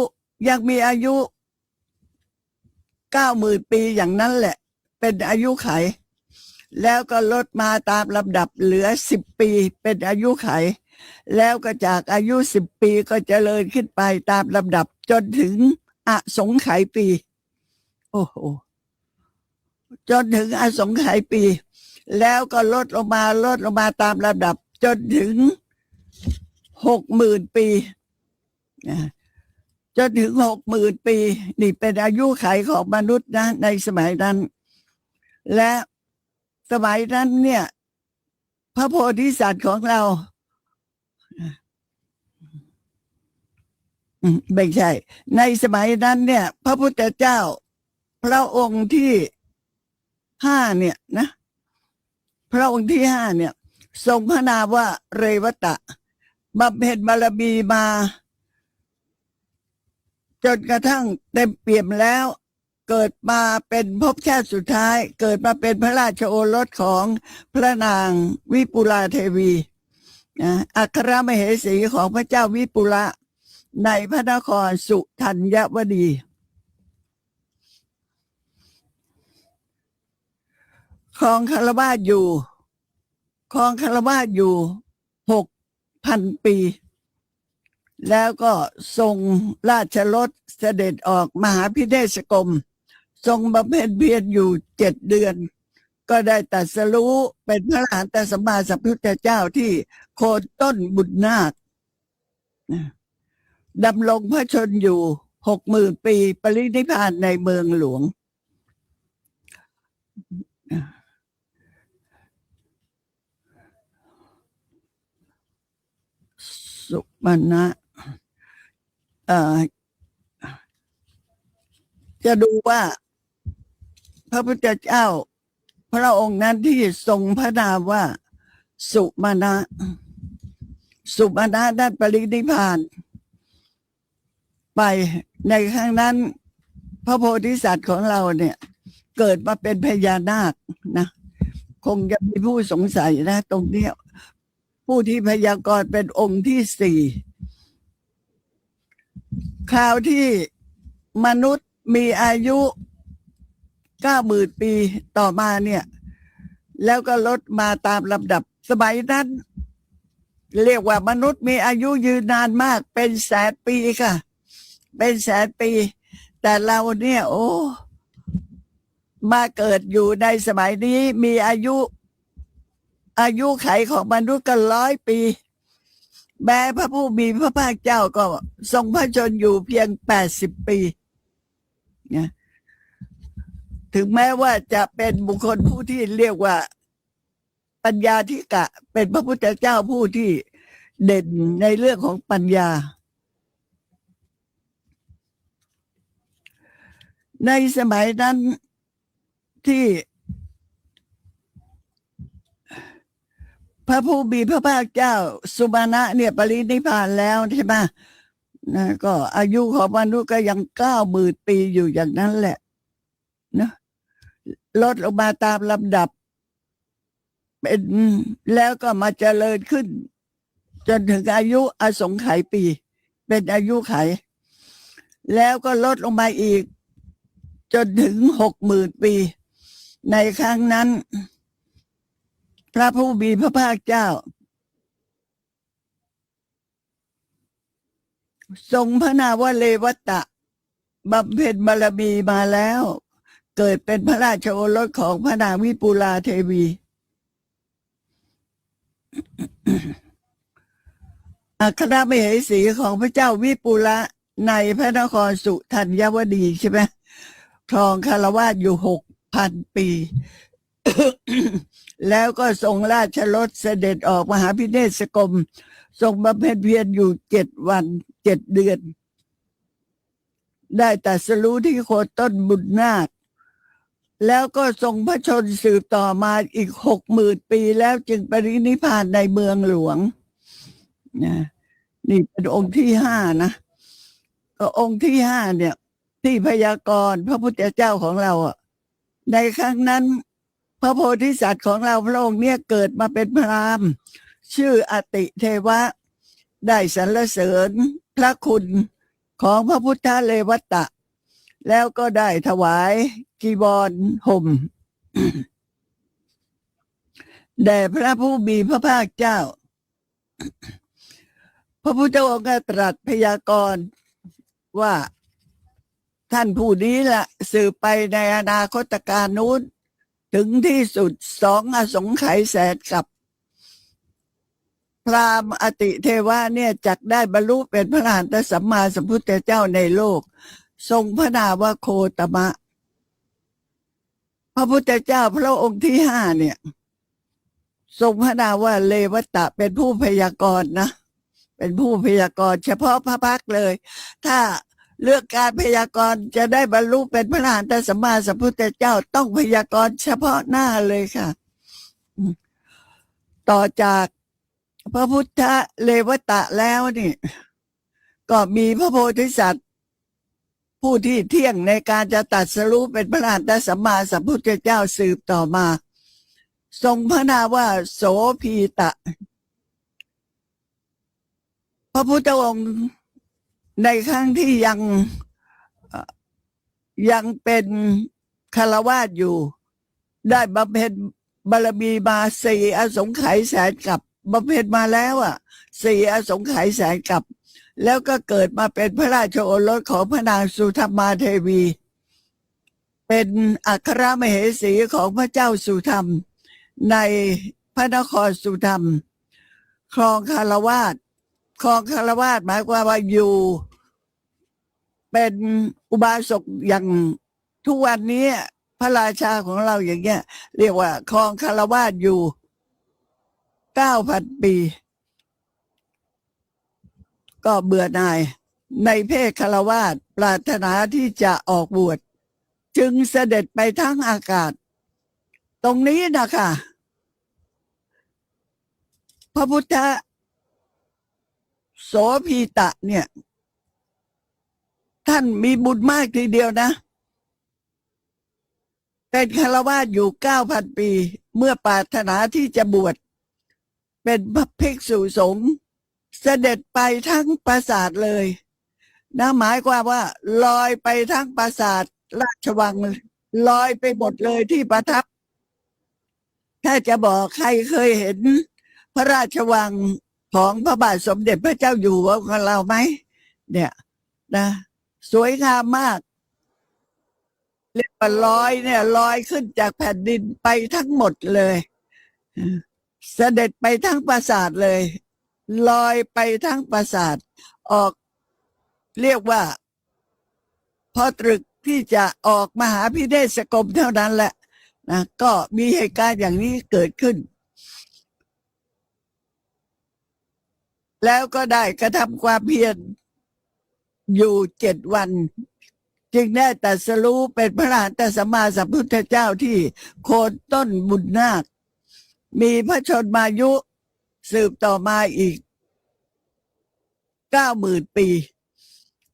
ยังมีอายุ 90,000 ปีอย่างนั้นแหละเป็นอายุไข แล้วก็ลดมาตามลำดับเหลือ10 ปีเป็นอายุไข แล้วก็จากอายุ10 ปีก็เจริญขึ้นไปตามลำดับจนถึงอสงไขยปี โอ้โหจนถึงอสงไขยปี แล้วก็ลดลงมาตามลำดับจนถึง60,000 ปีจนถึง60,000 ปีนี่เป็นอายุไขของมนุษย์นะในสมัยนั้น และสมัยนั้นเนี่ยพระโพธิสัตว์ของเราไม่ใช่ ในสมัยนั้นเนี่ยพระพุทธเจ้าพระองค์ที่5เนี่ยนะพระองค์ที่5เนี่ยทรงพระนามว่าเรวตะบำเพ็ญบารมีมาจนกระทั่งเต็มเปี่ยมแล้วเกิดมาเป็นภพชาติสุดท้ายเกิดมาเป็นพระราชโอรสของพระนางวิปุลาเทวีอัครมเหสีของพระเจ้าวิปุละในพระนครสุทัญญวดีครองคารวาสอยู่6,000 ปี แล้วก็ทรงราชรถเสด็จออกมหาพิเนศกรมทรงบำเพ็ญเพียรอยู่7 เดือน ก็ได้ตรัสรู้เป็นพระอรหันตสัมมาสัมพุทธเจ้าที่โคนต้นบุญนาคดำรงพระชนอยู่60,000 ปีปรินิพพานในเมืองหลวงสุมาณะจะดูว่าพระพุทธเจ้าพระองค์นั้นที่ทรงพระนามว่าสุมาณะด้านปรินิพพานไปในครั้งนั้นพระโพธิสัตว์ของเราเนี่ยเกิดมาเป็นพญานาคนะคงจะมีผู้สงสัยนะตรงนี้ผู้ที่พยากรณ์เป็นองค์ที่4คราวที่มนุษย์มีอายุ90,000 ปีต่อมาเนี่ยแล้วก็ลดมาตามลำดับสมัยนั้นเรียกว่ามนุษย์มีอายุยืนนานมากเป็นแสนปีค่ะเป็นแสนปีแต่เราเนี่ยโอ้มาเกิดอยู่ในสมัยนี้มีอายุไขของมนุษย์ก็100 ปีแม้พระผู้มีพระภาคเจ้าก็ทรงพระชนอยู่เพียง80 ปีนะถึงแม้ว่าจะเป็นบุคคลผู้ที่เรียกว่าปัญญาธิกะเป็นพระพุทธเจ้าผู้ที่เด่นในเรื่องของปัญญาในสมัยนั้นที่พระผู้มีพระภาคเจ้าสุมาณะเนี่ยปรินิพพานแล้วใช่ไหมนะก็อายุของมนุษย์ก็ยัง90,000 ปีอยู่อย่างนั้นแหละนะลดลงมาตามลำดับเป็นแล้วก็มาเจริญขึ้นจนถึงอายุอสงไขยปีเป็นอายุไขแล้วก็ลดลงมาอีกจนถึง60,000 ปีในครั้งนั้นพระผู้มีพระภาคเจ้าทรงพระนามว่าเลวัตตะบำเพ็ญบารมีมาแล้วเกิดเป็นพระราชโอรสของพระนางวิปุลาเทวีอัครมเหสีของพระเจ้าวิปุละในพระนครสุทัญญวดีใช่ไหมครองคารวาสอยู่6,000 ปี แล้วก็ทรงราชรถเสด็จออกมหาพิเนศกรมทรงบำเพ็ญเพียรอยู่7 วัน 7 เดือนได้ตรัสรู้ที่โคนต้นบุญนาคแล้วก็ทรงพระชนสืบต่อมาอีก60,000 ปีแล้วจึงปรินิพพานในเมืองหลวงนะนี่เป็นองค์ที่5นะก็องค์ที่5เนี่ยที่พยากรณ์พระพุทธเจ้าของเราอ่ะในครั้งนั้นพระโพธิสัตว์ของเราพระองค์เนี่ยเกิดมาเป็นพราหมณ์ชื่ออติเทวะได้สรรเสริญพระคุณของพระพุทธเลวัตตะแล้วก็ได้ถวายกีวรห่ม แด่พระผู้มีพระภาคเจ้า พระพุทธองค์ก็ตรัสพยากรณ์ว่าท่านผู้นี้ละสืบไปในอนาคตการนู้นถึงที่สุด2 อสงไขยแสนกับพราหมณ์อติเทวะเนี่ยจักได้บรรลุเป็นพระอรหันตสัมมาสัมพุทธเจ้าในโลกทรงพระนามว่าโคตมะพระพุทธเจ้าพระองค์ที่5เนี่ยทรงพระนามว่าเลวัตตะเป็นผู้พยากรณ์นะเป็นผู้พยากรณ์เฉพาะพระพักตร์เลยถ้าเลือกการพยากรณ์จะได้บรรลุเป็นพระอรหันตสัมมาสัมพุทธเจ้าต้องพยากรณ์เฉพาะหน้าเลยค่ะต่อจากพระพุทธเลวตะแล้วนี่ก็มีพระโพธิสัตว์ผู้ที่เที่ยงในการจะตรัสรู้เป็นพระอรหันตสัมมาสัมพุทธเจ้าสืบต่อมาทรงพระนามว่าโสพีตะพระพุทธองค์ในครั้งที่ยังเป็นฆราวาสอยู่ได้บำเพ็ญบารมีมา4 อสงไขยแสนกับบำเพ็ญมาแล้ว4 อสงไขยแสนกับแล้วก็เกิดมาเป็นพระราชโอรสของพระนางสุธรรมาเทวีเป็นอัครมเหสีของพระเจ้าสุธรรมในพระนครสุธรรมครองคฤหัสถ์หมายความว่าอยู่เป็นอุบาสกอย่างทุกวันนี้พระราชาของเราอย่างเงี้ยเรียกว่าครองคฤหัสถ์อยู่ 9,000 ปีก็เบื่อหน่ายในเพศคฤหัสถ์ปรารถนาที่จะออกบวชจึงเสด็จไปทั้งอากาศตรงนี้นะคะพระพุทธโสพีตะเนี่ยท่านมีบุญมากทีเดียวนะเป็นคฤหัสถ์อยู่ 9,000 ปีเมื่อปรารถนาที่จะบวชเป็นพระภิกษุสงฆ์เสด็จไปทั้งปราสาทเลยนะหมายความว่าลอยไปทั้งปราสาทราชวังลอยไปหมดเลยที่ประทับถ้าจะบอกใครเคยเห็นพระราชวังของพระบาทสมเด็จพระเจ้าอยู่หัวของเราไหมเนี่ยนะสวยงามมากเรียกว่าลอยเนี่ยลอยขึ้นจากแผ่นดินไปทั้งหมดเลยเสด็จไปทั้งปราสาทเลยลอยไปทั้งปราสาทออกเรียกว่าพอตรึกที่จะออกมหาพิเนศกรมเท่านั้นแหละนะก็มีเหตุการณ์อย่างนี้เกิดขึ้นแล้วก็ได้กระทำความเพียรอยู่7 วันจึงได้ตรัสรู้เป็นพระอรหันตสัมมาสัมพุทธเจ้าที่โคนต้นบุญนาคมีพระชนมายุสืบต่อมาอีก 90,000 ปี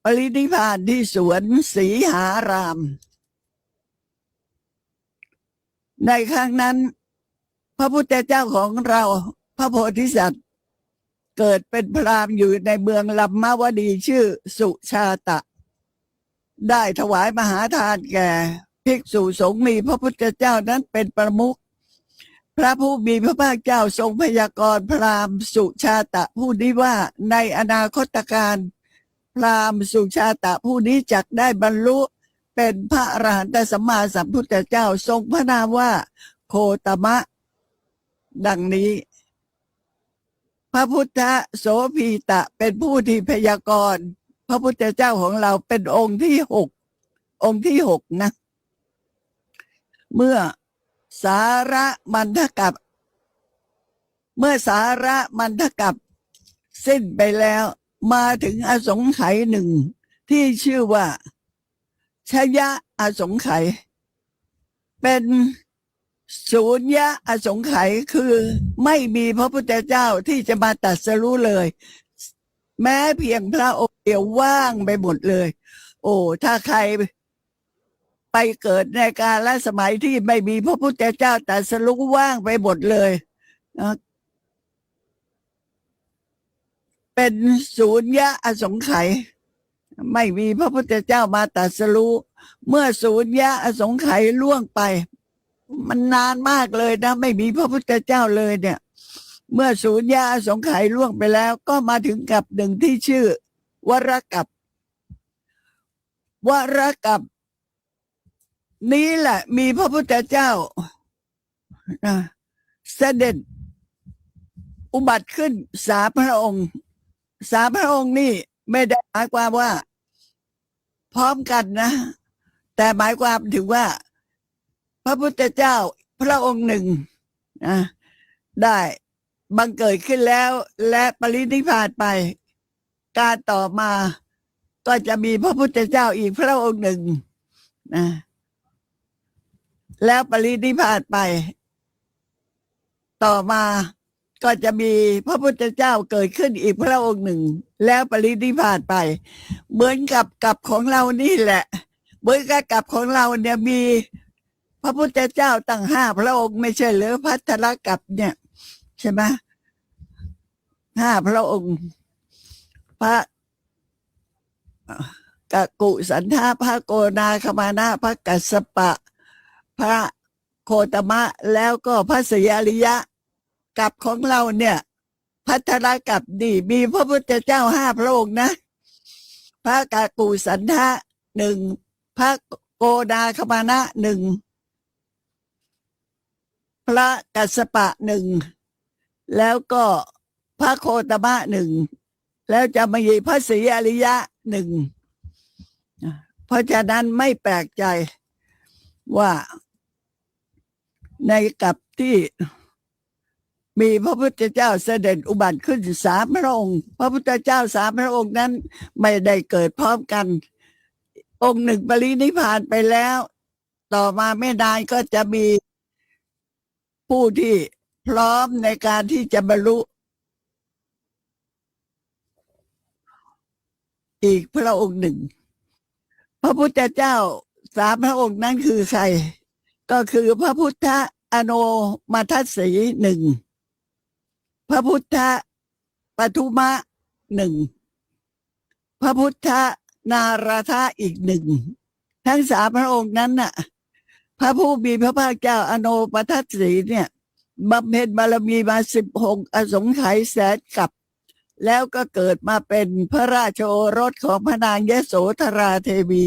ปรินิพพานที่สวนสีหารามในครั้งนั้นพระพุทธเจ้าของเราพระโพธิสัตว์เกิดเป็นพราหมณ์อยู่ในเมืองลัมมาวดีชื่อสุชาตะได้ถวายมหาทานแก่ภิกษุสงฆ์มีพระพุทธเจ้านั้นเป็นประมุขพระผู้มีพระภาคเจ้าทรงพยากรณ์พราหมณ์สุชาตะผู้นี้ว่าในอนาคตการพราหมณ์สุชาตะผู้นี้จักได้บรรลุเป็นพระอรหันตสัมมาสัมพุทธเจ้าทรงพระนามว่าโคตมะดังนี้พระพุทธโสพีตะเป็นผู้ที่พยากรณ์พระพุทธเจ้าของเราเป็นองค์ที่6นะเมื่อสาระมันทกัปสิ้นไปแล้วมาถึงอสงไขยหนึ่งที่ชื่อว่าชยะอสงไขยเป็นสูญญะอสงไขยคือไม่มีพระพุทธเจ้าที่จะมาตรัสรู้เลยแม้เพียงพระองค์เดียวว่างไปหมดเลยโอ้ถ้าใครไปเกิดในกาลสมัยที่ไม่มีพระพุทธเจ้าตรัสรู้ว่างไปหมดเลยนะเป็นสูญญะอสงไขยไม่มีพระพุทธเจ้ามาตรัสรู้เมื่อสูญญะอสงไขยล่วงไป มันนานมากเลยนะไม่มีพระพุทธเจ้าเลยเนี่ย เมื่อสูญญาอสงไขยล่วงไปแล้วก็มาถึงกับหนึ่งที่ชื่อวรกัปวรกัปนี้แหละมีพระพุทธเจ้าเสด็จอุบัติขึ้น3 พระองค์นี่ไม่ได้หมายความว่าพร้อมกันนะแต่หมายความถึงว่าพระพุทธเจ้าพระองค์หนึ่งได้บังเกิดขึ้นแล้วและปรินิพพานไปการต่อมาก็จะมีพระพุทธเจ้าอีกพระองค์หนึ่งนะแล้วปรินิพพานไปต่อมาก็จะมีพระพุทธเจ้าเกิดขึ้นอีกพระองค์หนึ่งแล้วปรินิพพานไปเหมือนกับของเรานี่แหละเหมือนกับของเราเนี่ยมีพระพุทธเจ้าตั้ง5 พระองค์ไม่ใช่เหรือภัททรกัปเนี่ยใช่ไหม5 พระองค์พระกกุสันทาพระโกนาคมานะพระกัสสปะพระโคตมะแล้วก็พระสยาริยะกับของเราเนี่ยภัททรกัปนี่มีพระพุทธเจ้า5 พระองค์นะพระกกุสันทะ1พระโกนาคมานะ1พระกัสสปะ1แล้วก็พระโคตมะ1แล้วจะมีพระศรีอริยะ1เพราะฉะนั้นไม่แปลกใจว่าในกับที่มีพระพุทธเจ้าเสด็จอุบัติขึ้น3 พระองค์พระพุทธเจ้า3 พระองค์นั้นไม่ได้เกิดพร้อมกันองค์หนึ่งปรินิพพานไปแล้วต่อมาไม่นานก็จะมีผู้ที่พร้อมในการที่จะบรรลุอีกพระองค์หนึ่งพระพุทธเจ้า3 พระองค์นั้นคือใครก็คือพระพุทธอโนมัทสสี1พระพุทธปทุมะ1พระพุทธนาราธะอีก1ทั้ง3 พระองค์นั้นน่ะพระผู้มีพระภาคเจ้าอโนมัทสสีเนี่ยบำเพ็ญบารมีมา16 อสงไขยแสนกับแล้วก็เกิดมาเป็นพระราชโอรสของพระนางยโสธราเทวี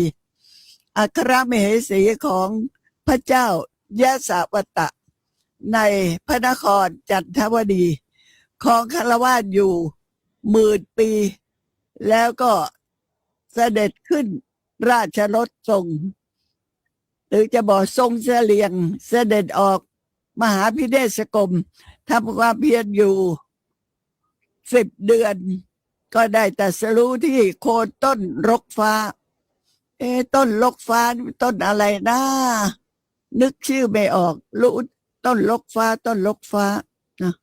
อัครมเหสีของพระเจ้ายศวตะในพระนครจันทวดีของคฤหัสถ์อยู่10,000 ปีแล้วก็เสด็จขึ้นราชรถทรงหรือจะบอกทรงเสลียงเสด็จออกมหาพิเนศกรมทำความเพียรอยู่10 เดือนก็ได้ตรัสรู้ที่โคนต้นรกฟ้าต้นรกฟ้าต้นอะไรนะนึกชื่อไม่ออกรู้ต้นรกฟ้านะ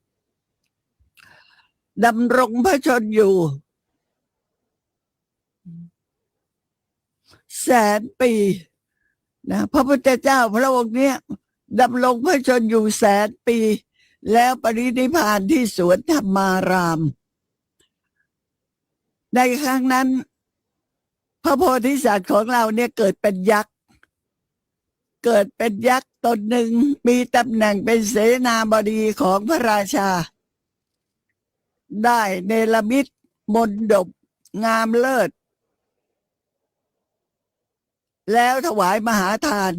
ดำรงพระชนอยู่100,000 ปีนะพระพุทธเจ้าพระองค์เนี้ยดำรงพระชนอยู่100,000 ปีแล้วปรินิพพานที่สวนธรรมารามในครั้งนั้นพระโพธิสัตว์ของเราเนี่ยเกิดเป็นยักษ์ตนหนึ่งมีตำแหน่งเป็นเสนาบดีของพระราชาได้เนรมิตมณฑปงามเลิศแล้วถวายมหาทาน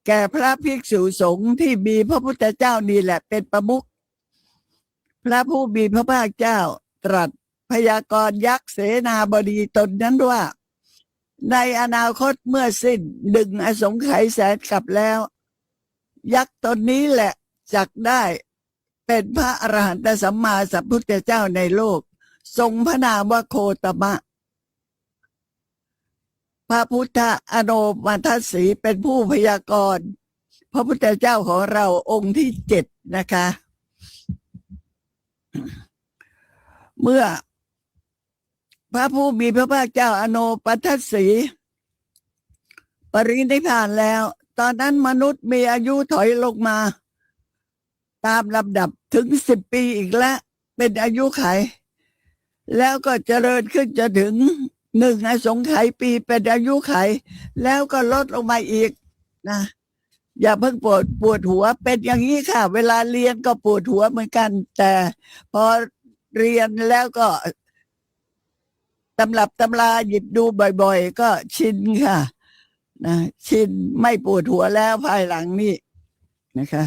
แก่พระภิกษุสงฆ์ที่มีพระพุทธเจ้านี่แหละเป็นประมุขพระผู้มีพระภาคเจ้าตรัสพยากรณ์ยักษ์เสนาบดีตนนั้นว่าในอนาคตเมื่อสิ้น1 อสงไขยแสนกับแล้วยักษ์ตนนี้แหละจักได้เป็นพระอรหันตสัมมาสัมพุทธเจ้าในโลกทรงพระนามว่าโคตมะพระพุทธอโนมัทสสีเป็นผู้พยากรณ์พระพุทธเจ้าของเราองค์ที่7นะคะเมื่อพระผู้มีพระภาคเจ้าอโนมัทสสีปรินิพพานแล้วตอนนั้นมนุษย์มีอายุถอยลงมาตามลำดับถึง10 ปีอีกแล้วเป็นอายุไขแล้วก็เจริญขึ้นจนถึง1 อสงไขยปีเป็นอายุไขแล้วก็ลดลงมาอีกนะ อย่าเพิ่งปวดหัวเป็นอย่างนี้ค่ะ เวลาเรียนก็ปวดหัวเหมือนกัน แต่พอเรียนแล้วก็ตำรับตำราหยิบดูบ่อยๆก็ชินค่ะนะชินไม่ปวดหัวแล้วภายหลังนี่นะคะ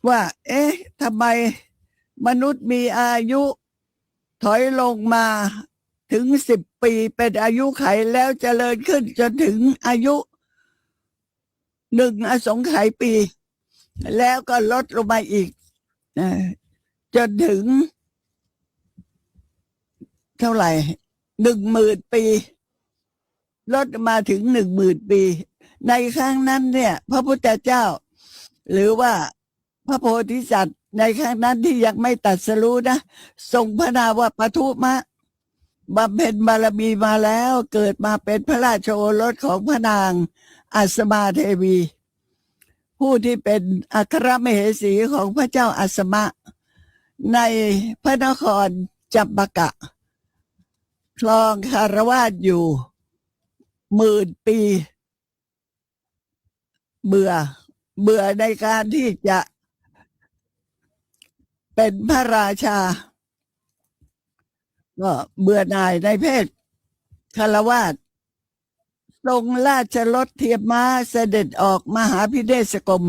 ว่า เอ๊ะทำไมมนุษย์มีอายุถอยลงมาถึง10 ปีเป็นอายุไขแล้วเจริญขึ้นจนถึงอายุ1 อสงไขยปี แล้วก็ลดลงมาอีกนะจนถึงเท่าไหร่10,000 ปี ลดมาถึง10,000 ปี ในครั้งนั้นเนี่ย พระพุทธเจ้า หรือว่าพระโพธิสัตว์ในครั้งนั้นที่ยังไม่ตรัสรู้นะทรงพระนามว่าปทุมะบำเพ็ญบารมีมาแล้วเกิดมาเป็นพระราชโอรสของพระนางอัศมาเทวี ผู้ที่เป็นอัครมเหสีของพระเจ้าอัศมะในพระนครจับบกะครองคารวาสอยู่10,000 ปี เบื่อในการที่จะเป็นพระราชาก็เบื่อหน่ายในเพศคารวาสทรงราชรถเทียมม้าเสด็จออกมหาพิเนศกรม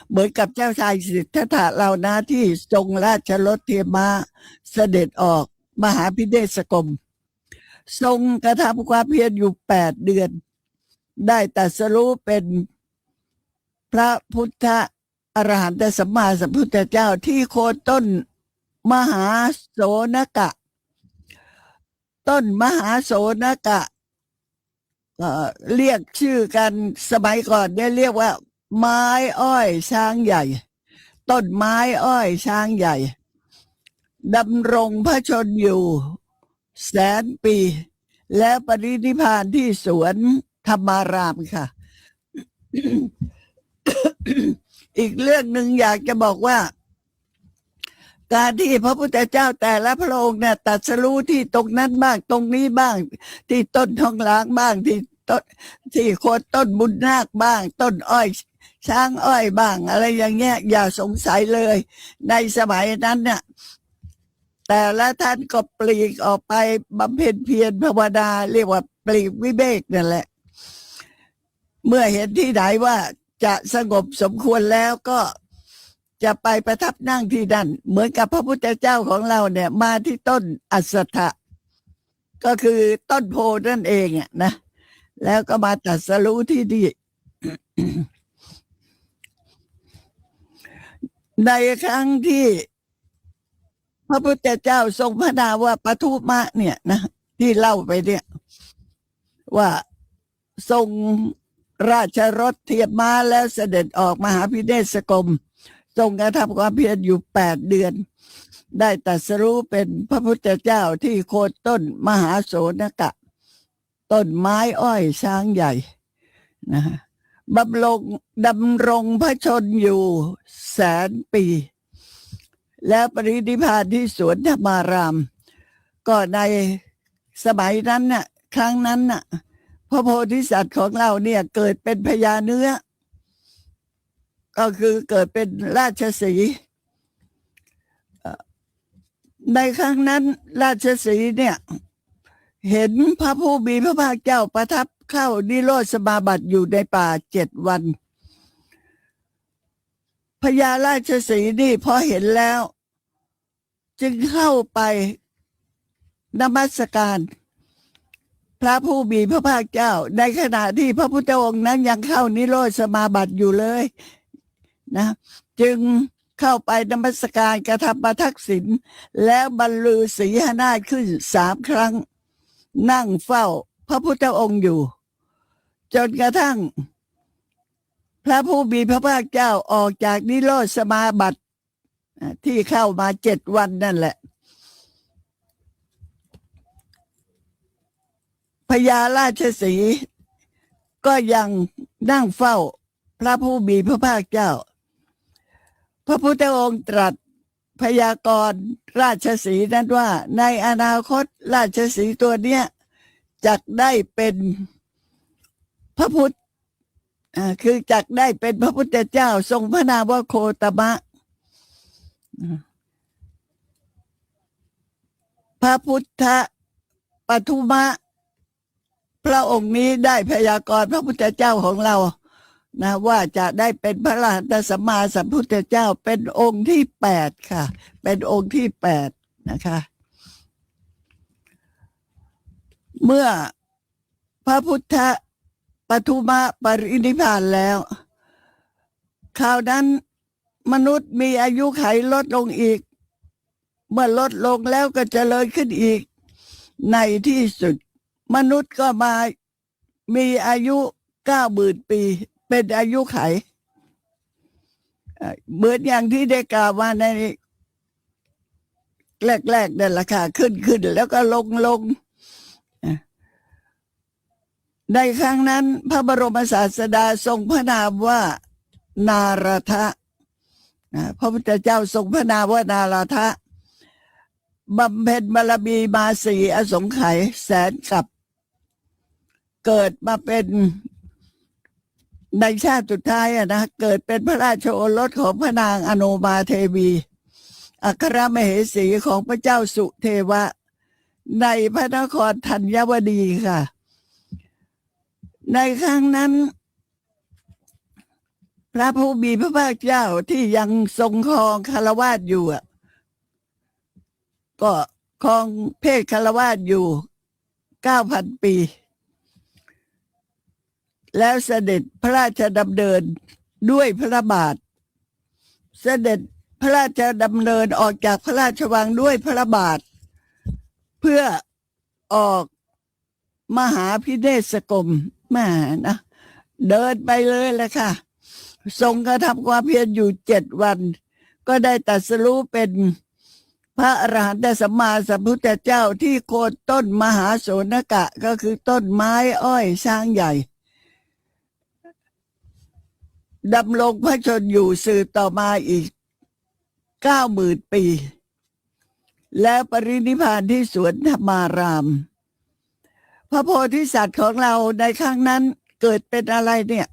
เหมือนกับเจ้าชายสิทธัตถะเรานะที่ทรงราชรถเทียมม้าเสด็จออกมหาพิเนศกรมทรงกระทำความเพียรอยู่8 เดือนได้ตรัสรู้เป็นพระพุทธอรหันตสัมมาสัมพุทธเจ้าที่โคนต้นมหาโสนกะ ต้นมหาโสนกะเรียกชื่อกันสมัยก่อนเนี่ยเรียกว่า ไม้อ้อยช้างใหญ่ ต้นไม้อ้อยช้างใหญ่ดำรงพระชนอยู่100,000 ปี แล้วปรินิพพานที่สวนธรรมารามค่ะ อีกเรื่องหนึ่งอยากจะบอกว่า การที่พระพุทธเจ้าแต่ละพระองค์เนี่ยตรัสรู้ที่ตรงนั้นบ้างตรงนี้บ้าง ที่ต้นทองหลางบ้างที่ต้นที่โคนต้นบุญนาคบ้าง ต้นอ้อยช้างอ้อยบ้าง อะไรอย่างเงี้ยอย่าสงสัยเลย ในสมัยนั้นเนี่ยแต่ละท่านก็ปลีกออกไปบำเพ็ญเพียรภาวนาเรียกว่าปลีกวิเวกนั่นแหละ เมื่อเห็นที่ไหนว่าจะสงบสมควรแล้วก็จะไปประทับนั่งที่นั่นเหมือนกับพระพุทธเจ้าของเราเนี่ยมาที่ต้นอัสสทะก็คือต้นโพนั่นเองอ่ะนะแล้วก็มาตรัสรู้ที่นี่ ในครั้งที่พระพุทธเจ้าทรงพระนามว่าปทุมะเนี่ยนะที่เล่าไปเนี่ยว่าทรงราชรถเทียมม้าแล้วเสด็จออกมหาพิเนศกรมทรงกระทำความเพียรอยู่8 เดือนได้ตรัสรู้เป็นพระพุทธเจ้าที่โคนต้นมหาโสนกะต้นไม้อ้อยช้างใหญ่นะดำรงพระชนอยู่100,000 ปี แล้วปรินิพพานที่สวนธรรมารามก็ในสมัยนั้นน่ะครั้งนั้นน่ะพระโพธิสัตว์ของเราเนี่ยเกิดเป็นพญาเนื้อก็คือเกิดเป็นราชสีห์ในครั้งนั้นราชสีห์เนี่ยเห็นพระผู้มีพระภาคเจ้าประทับเข้านิโรธสมาบัติอยู่ในป่า7 วันพญาราชสีห์นี่พอเห็นแล้วจึงเข้าไปนมัสการพระผู้มีพระภาคเจ้าในขณะที่พระพุทธองค์นั้นยังเข้านิโรธสมาบัติอยู่เลยนะจึงเข้าไปนมัสการกระทำประทักษิณแล้วบรรลือสีหนาฏขึ้น3 ครั้งนั่งเฝ้าพระพุทธองค์อยู่จนกระทั่งพระผู้มีพระภาคเจ้าออกจากนิโรธสมาบัติที่เข้ามา7 วันนั่นแหละพญาราชสีห์ก็ยังนั่งเฝ้าพระผู้มีพระภาคเจ้าพระพุทธองค์ตรัสพยากรณ์ราชสีห์นั้นว่าในอนาคตราชสีห์ตัวเนี้ยจักได้เป็นพระพุทธ คือจักได้เป็นพระพุทธเจ้าทรงพระนามว่าโคตมะพระพุทธปทุมะพระองค์นี้ได้พยากรณ์พระพุทธเจ้าของเรานะว่าจะได้เป็นพระอรหันตสัมมาสัมพุทธเจ้าเป็นองค์ที่8ค่ะเป็นองค์ที่8นะคะเมื่อพระพุทธปทุมะปรินิพพานแล้วคราวนั้นมนุษย์มีอายุขัยลดลงอีกเมื่อลดลงแล้วก็เจริญขึ้นอีกในที่สุดมนุษย์ก็มามีอายุ90,000 ปีเป็นอายุขัยเหมือนอย่างที่ได้กล่าวมาในแรกๆนั่นแหละค่ะขึ้นแล้วก็ลงในครั้งนั้นพระบรมศาสดาทรงพระนามว่านารทะพระพุทธเจ้าทรงพระนามว่านารทะบำเพ็ญบารมีมา4 อสงไขยแสนกับเกิดมาเป็นในชาติสุดท้ายนะเกิดเป็นพระราชโอรสของพระนางอโนมาเทวีอัครมเหสีของพระเจ้าสุเทวะในพระนครธัญวดีค่ะในครั้งนั้นพระผู้มีพระภาคเจ้าที่ยังทรงครองคฤหัสถ์อยู่ก็ครองเพศคฤหัสถ์อยู่ 9,000 ปีแล้วเสด็จพระราชดำเนินด้วยพระบาทเสด็จพระราชดำเนินออกจากพระราชวังด้วยพระบาทเพื่อออกมหาพิเนศกรมแม่นะเดินไปเลยแหละค่ะทรงกระทำความเพียรอยู่7 วันก็ได้ตรัสรู้เป็นพระอรหันตสัมมาสัมพุทธเจ้าที่โคนต้นมหาโสนกะก็คือต้นไม้อ้อยช้างใหญ่ดำรงพระชนอยู่สืบต่อมาอีก 90,000 ปีแล้วปรินิพพานที่สวนธรรมารามพระโพธิสัตว์ของเราในครั้งนั้นเกิดเป็นอะไรเนี่ย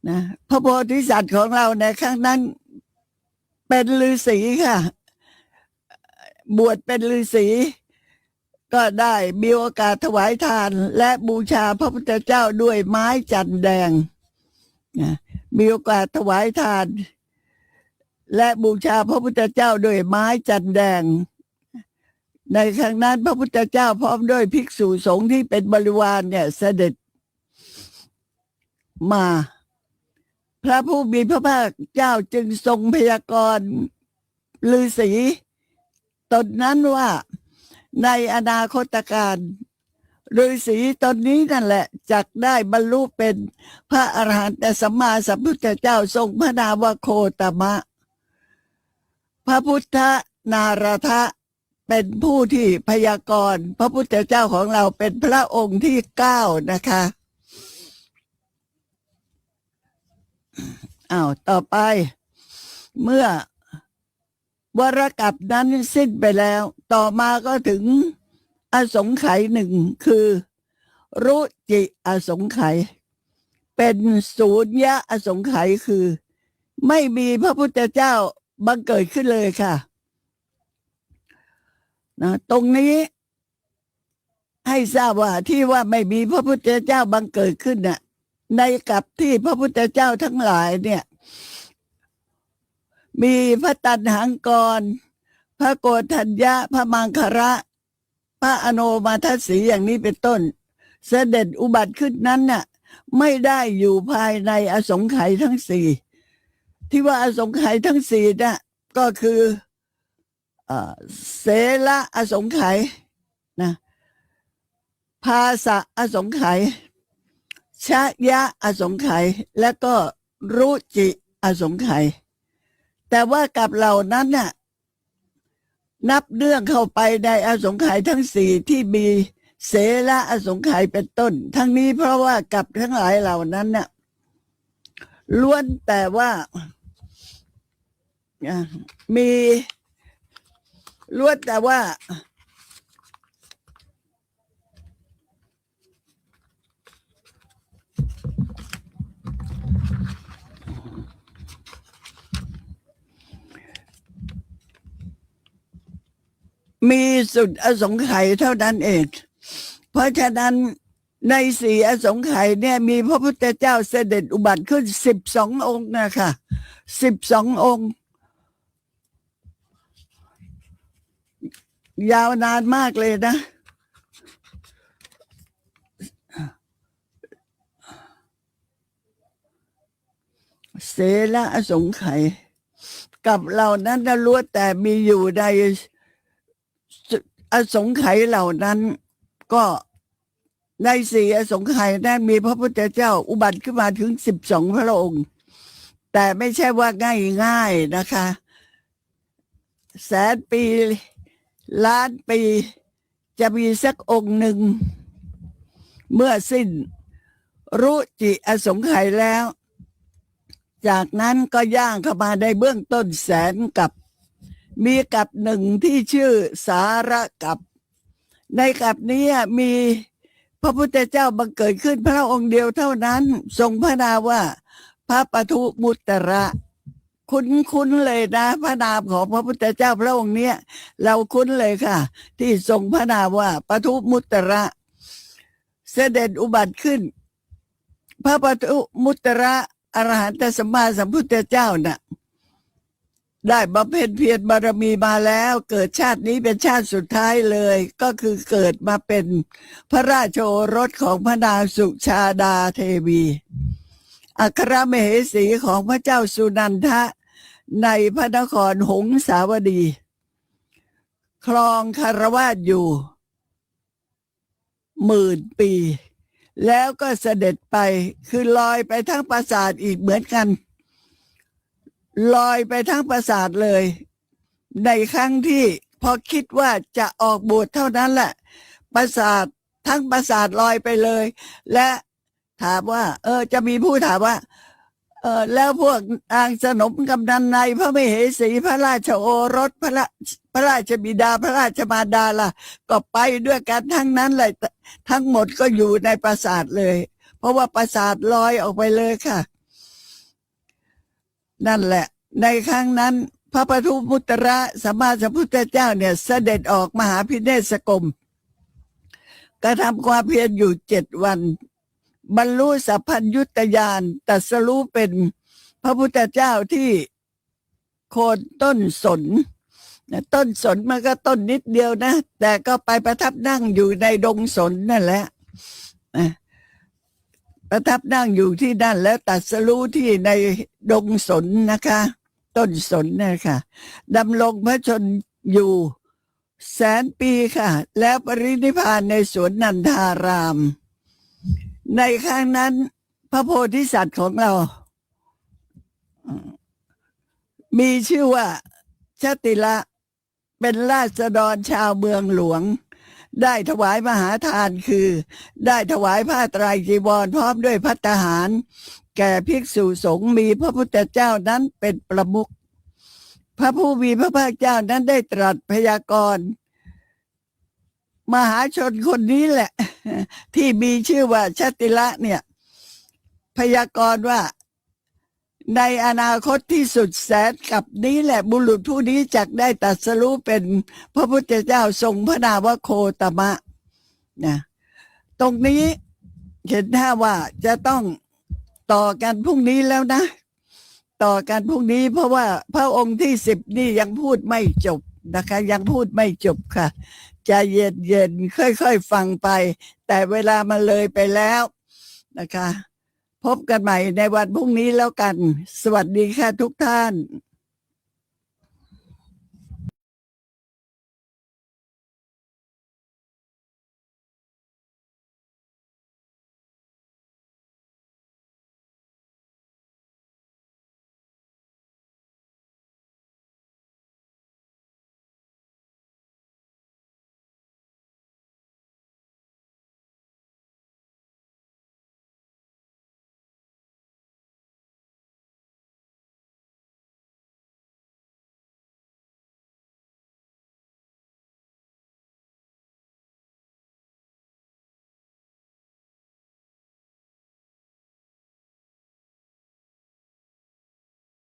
นะพระโพธิสัตว์ของเราในครั้งนั้นเป็นฤาษีค่ะบวชเป็นฤาษีก็ได้มีโอกาสถวายทานและบูชาพระพุทธเจ้าด้วยไม้จันแดงนะมีโอกาสถวายทานและบูชาพระพุทธเจ้าด้วยไม้จันแดงในครั้งนั้นพระพุทธเจ้าพร้อมด้วยภิกษุสงฆ์ที่เป็นบริวารเนี่ยเสด็จมาพระผู้มีพระภาคเจ้าจึงทรงพยากรณ์ฤาษีตนนั้นว่าในอนาคตการฤาษีตนนี้นั่นแหละจักได้บรรลุเป็นพระอรหันตสัมมาสัมพุทธเจ้าทรงพระนามว่าโคตมะพระพุทธนารทะเป็นผู้ที่พยากรณ์พระพุทธเจ้าของเราเป็นพระองค์ที่9นะคะต่อไปเมื่อวรกัปนั้นสิ้นไปแล้วต่อมาก็ถึงอสงไขย1คือรุจิอสงไขยเป็นสูญญะอสงไขยคือไม่มีพระพุทธเจ้าบังเกิดขึ้นเลยค่ะนะตรงนี้ให้ทราบว่าที่ว่าไม่มีพระพุทธเจ้าบังเกิดขึ้นน่ะในกับที่พระพุทธเจ้าทั้งหลายเนี่ยมีพระตัณหังกรพระโกฏัญญะพระมังคระพระอโนมาทัสสีอย่างนี้เป็นต้นเสด็จอุบัติขึ้นนั้นน่ะไม่ได้อยู่ภายในอสงไขยทั้ง4ที่ว่าอสงไขยทั้ง4น่ะก็คือเสละอสงไขยนะภาสะอสงไขยชยะอสงไขยและก็รุจิอสงไขยแต่ว่ากับเหล่านั้นน่ะนับเนื่องเข้าไปในอสงไขยทั้ง4ที่มีเสละอสงไขยเป็นต้นทั้งนี้เพราะว่ากับทั้งหลายเหล่านั้นน่ะล้วนแต่ว่ามีล้วนแต่ว่า มีสุดอสงไขยเท่านั้นเอง เพราะฉะนั้นในสี่อสงไขยเนี่ยมีพระพุทธเจ้าเสด็จอุบัติขึ้น12 องค์นะคะ12 องค์ ยาวนานมากเลยนะ เสละอสงไขยกับเหล่านั้นนะล้วนแต่มีอยู่ในอสงไขยเหล่านั้น ก็ในสี่อสงไขยนั้นมีพระพุทธเจ้าอุบัติขึ้นมาถึง12 พระองค์ แต่ไม่ใช่ว่าง่ายๆนะคะ แสนปีล้านปีจะมีสักองค์หนึ่งเมื่อสิ้นรุจิอสงไขยแล้ว จากนั้นก็ย่างเข้ามาในเบื้องต้นแสนกับมีกับหนึ่งที่ชื่อสาระกับในกับนี้มีพระพุทธเจ้าบังเกิดขึ้นพระองค์เดียวเท่านั้นทรงพระนามว่าพระปทุมุตตระคุ้นเลยนะพระนามของพระพุทธเจ้าพระองค์เนี้ยเราคุ้นเลยค่ะที่ทรงพระนามว่าปทุมุตตระเสด็จอุบัติขึ้นพระปทุมุตตระอรหันตสัมมาสัมพุทธเจ้าน่ะได้บำเพ็ญเพียรบารมีมาแล้วเกิดชาตินี้เป็นชาติสุดท้ายเลยก็คือเกิดมาเป็นพระราชโอรสของพระนางสุชาดาเทวีอัครมเหสีของพระเจ้าสุนันทะในพระนครหงสาวดีครองคารวาสอยู่10,000 ปีแล้วก็เสด็จไปคือลอยไปทั้งปราสาทอีกเหมือนกันลอยไปทั้งปราสาทเลยในครั้งที่พอคิดว่าจะออกบวชเท่านั้นแหละปราสาททั้งปราสาทลอยไปเลยและถามว่าจะมีผู้ถามว่าแล้วพวกนางสนมกำนันในพระมเหสีพระราชโอรสพระราชบิดาพระราชมารดาล่ะก็ไปด้วยกันทั้งนั้นเลยทั้งหมดก็อยู่ในปราสาทเลยเพราะว่าปราสาทลอยออกไปเลยค่ะนั่นแหละในครั้งนั้นพระปทุมุตตระสัมมาสัมพุทธเจ้าเนี่ยเสด็จออกมหาพิเนศกรมกระทำความเพียรอยู่7 วันบรรลุสัพพัญญุตญาณตรัสรู้เป็นพระพุทธเจ้าที่โคนต้นสนต้นสนมันก็ต้นนิดเดียวนะแต่ก็ไปประทับนั่งอยู่ในดงสนนั่นแหละประทับนั่งอยู่ที่นั่นแล้วตรัสรู้ที่ในดงสนนะคะต้นสนนะคะดำรงพระชนอยู่แสนปีค่ะแล้วปรินิพพานในสวนนันทารามในครั้งนั้นพระโพธิสัตว์ของเรามีชื่อว่าชติละเป็นราษฎรชาวเมืองหลวงได้ถวายมหาทานคือได้ถวายผ้าไตรจีวรพร้อมด้วยภัตตาหารแก่ภิกษุสงฆ์มีพระพุทธเจ้านั้นเป็นประมุขพระผู้มีพระภาคเจ้านั้นได้ตรัสพยากรณ์มหาชนคนนี้แหละที่มีชื่อว่าชติละเนี่ยพยากรณ์ว่าในอนาคตที่สุดแสนกับนี้แหละบุรุษผู้นี้จักได้ตรัสรู้เป็นพระพุทธเจ้าทรงพระนามว่าโคตมะนะตรงนี้เห็นท่าว่าจะต้องต่อกันพรุ่งนี้แล้วนะต่อกันพรุ่งนี้เพราะว่าพระองค์ที่10นี่ยังพูดไม่จบนะคะยังพูดไม่จบค่ะใจเย็นๆค่อยๆฟังไปแต่เวลามันเลยไปแล้วนะคะพบกันใหม่ในวันพรุ่งนี้แล้วกันสวัสดีค่ะทุกท่าน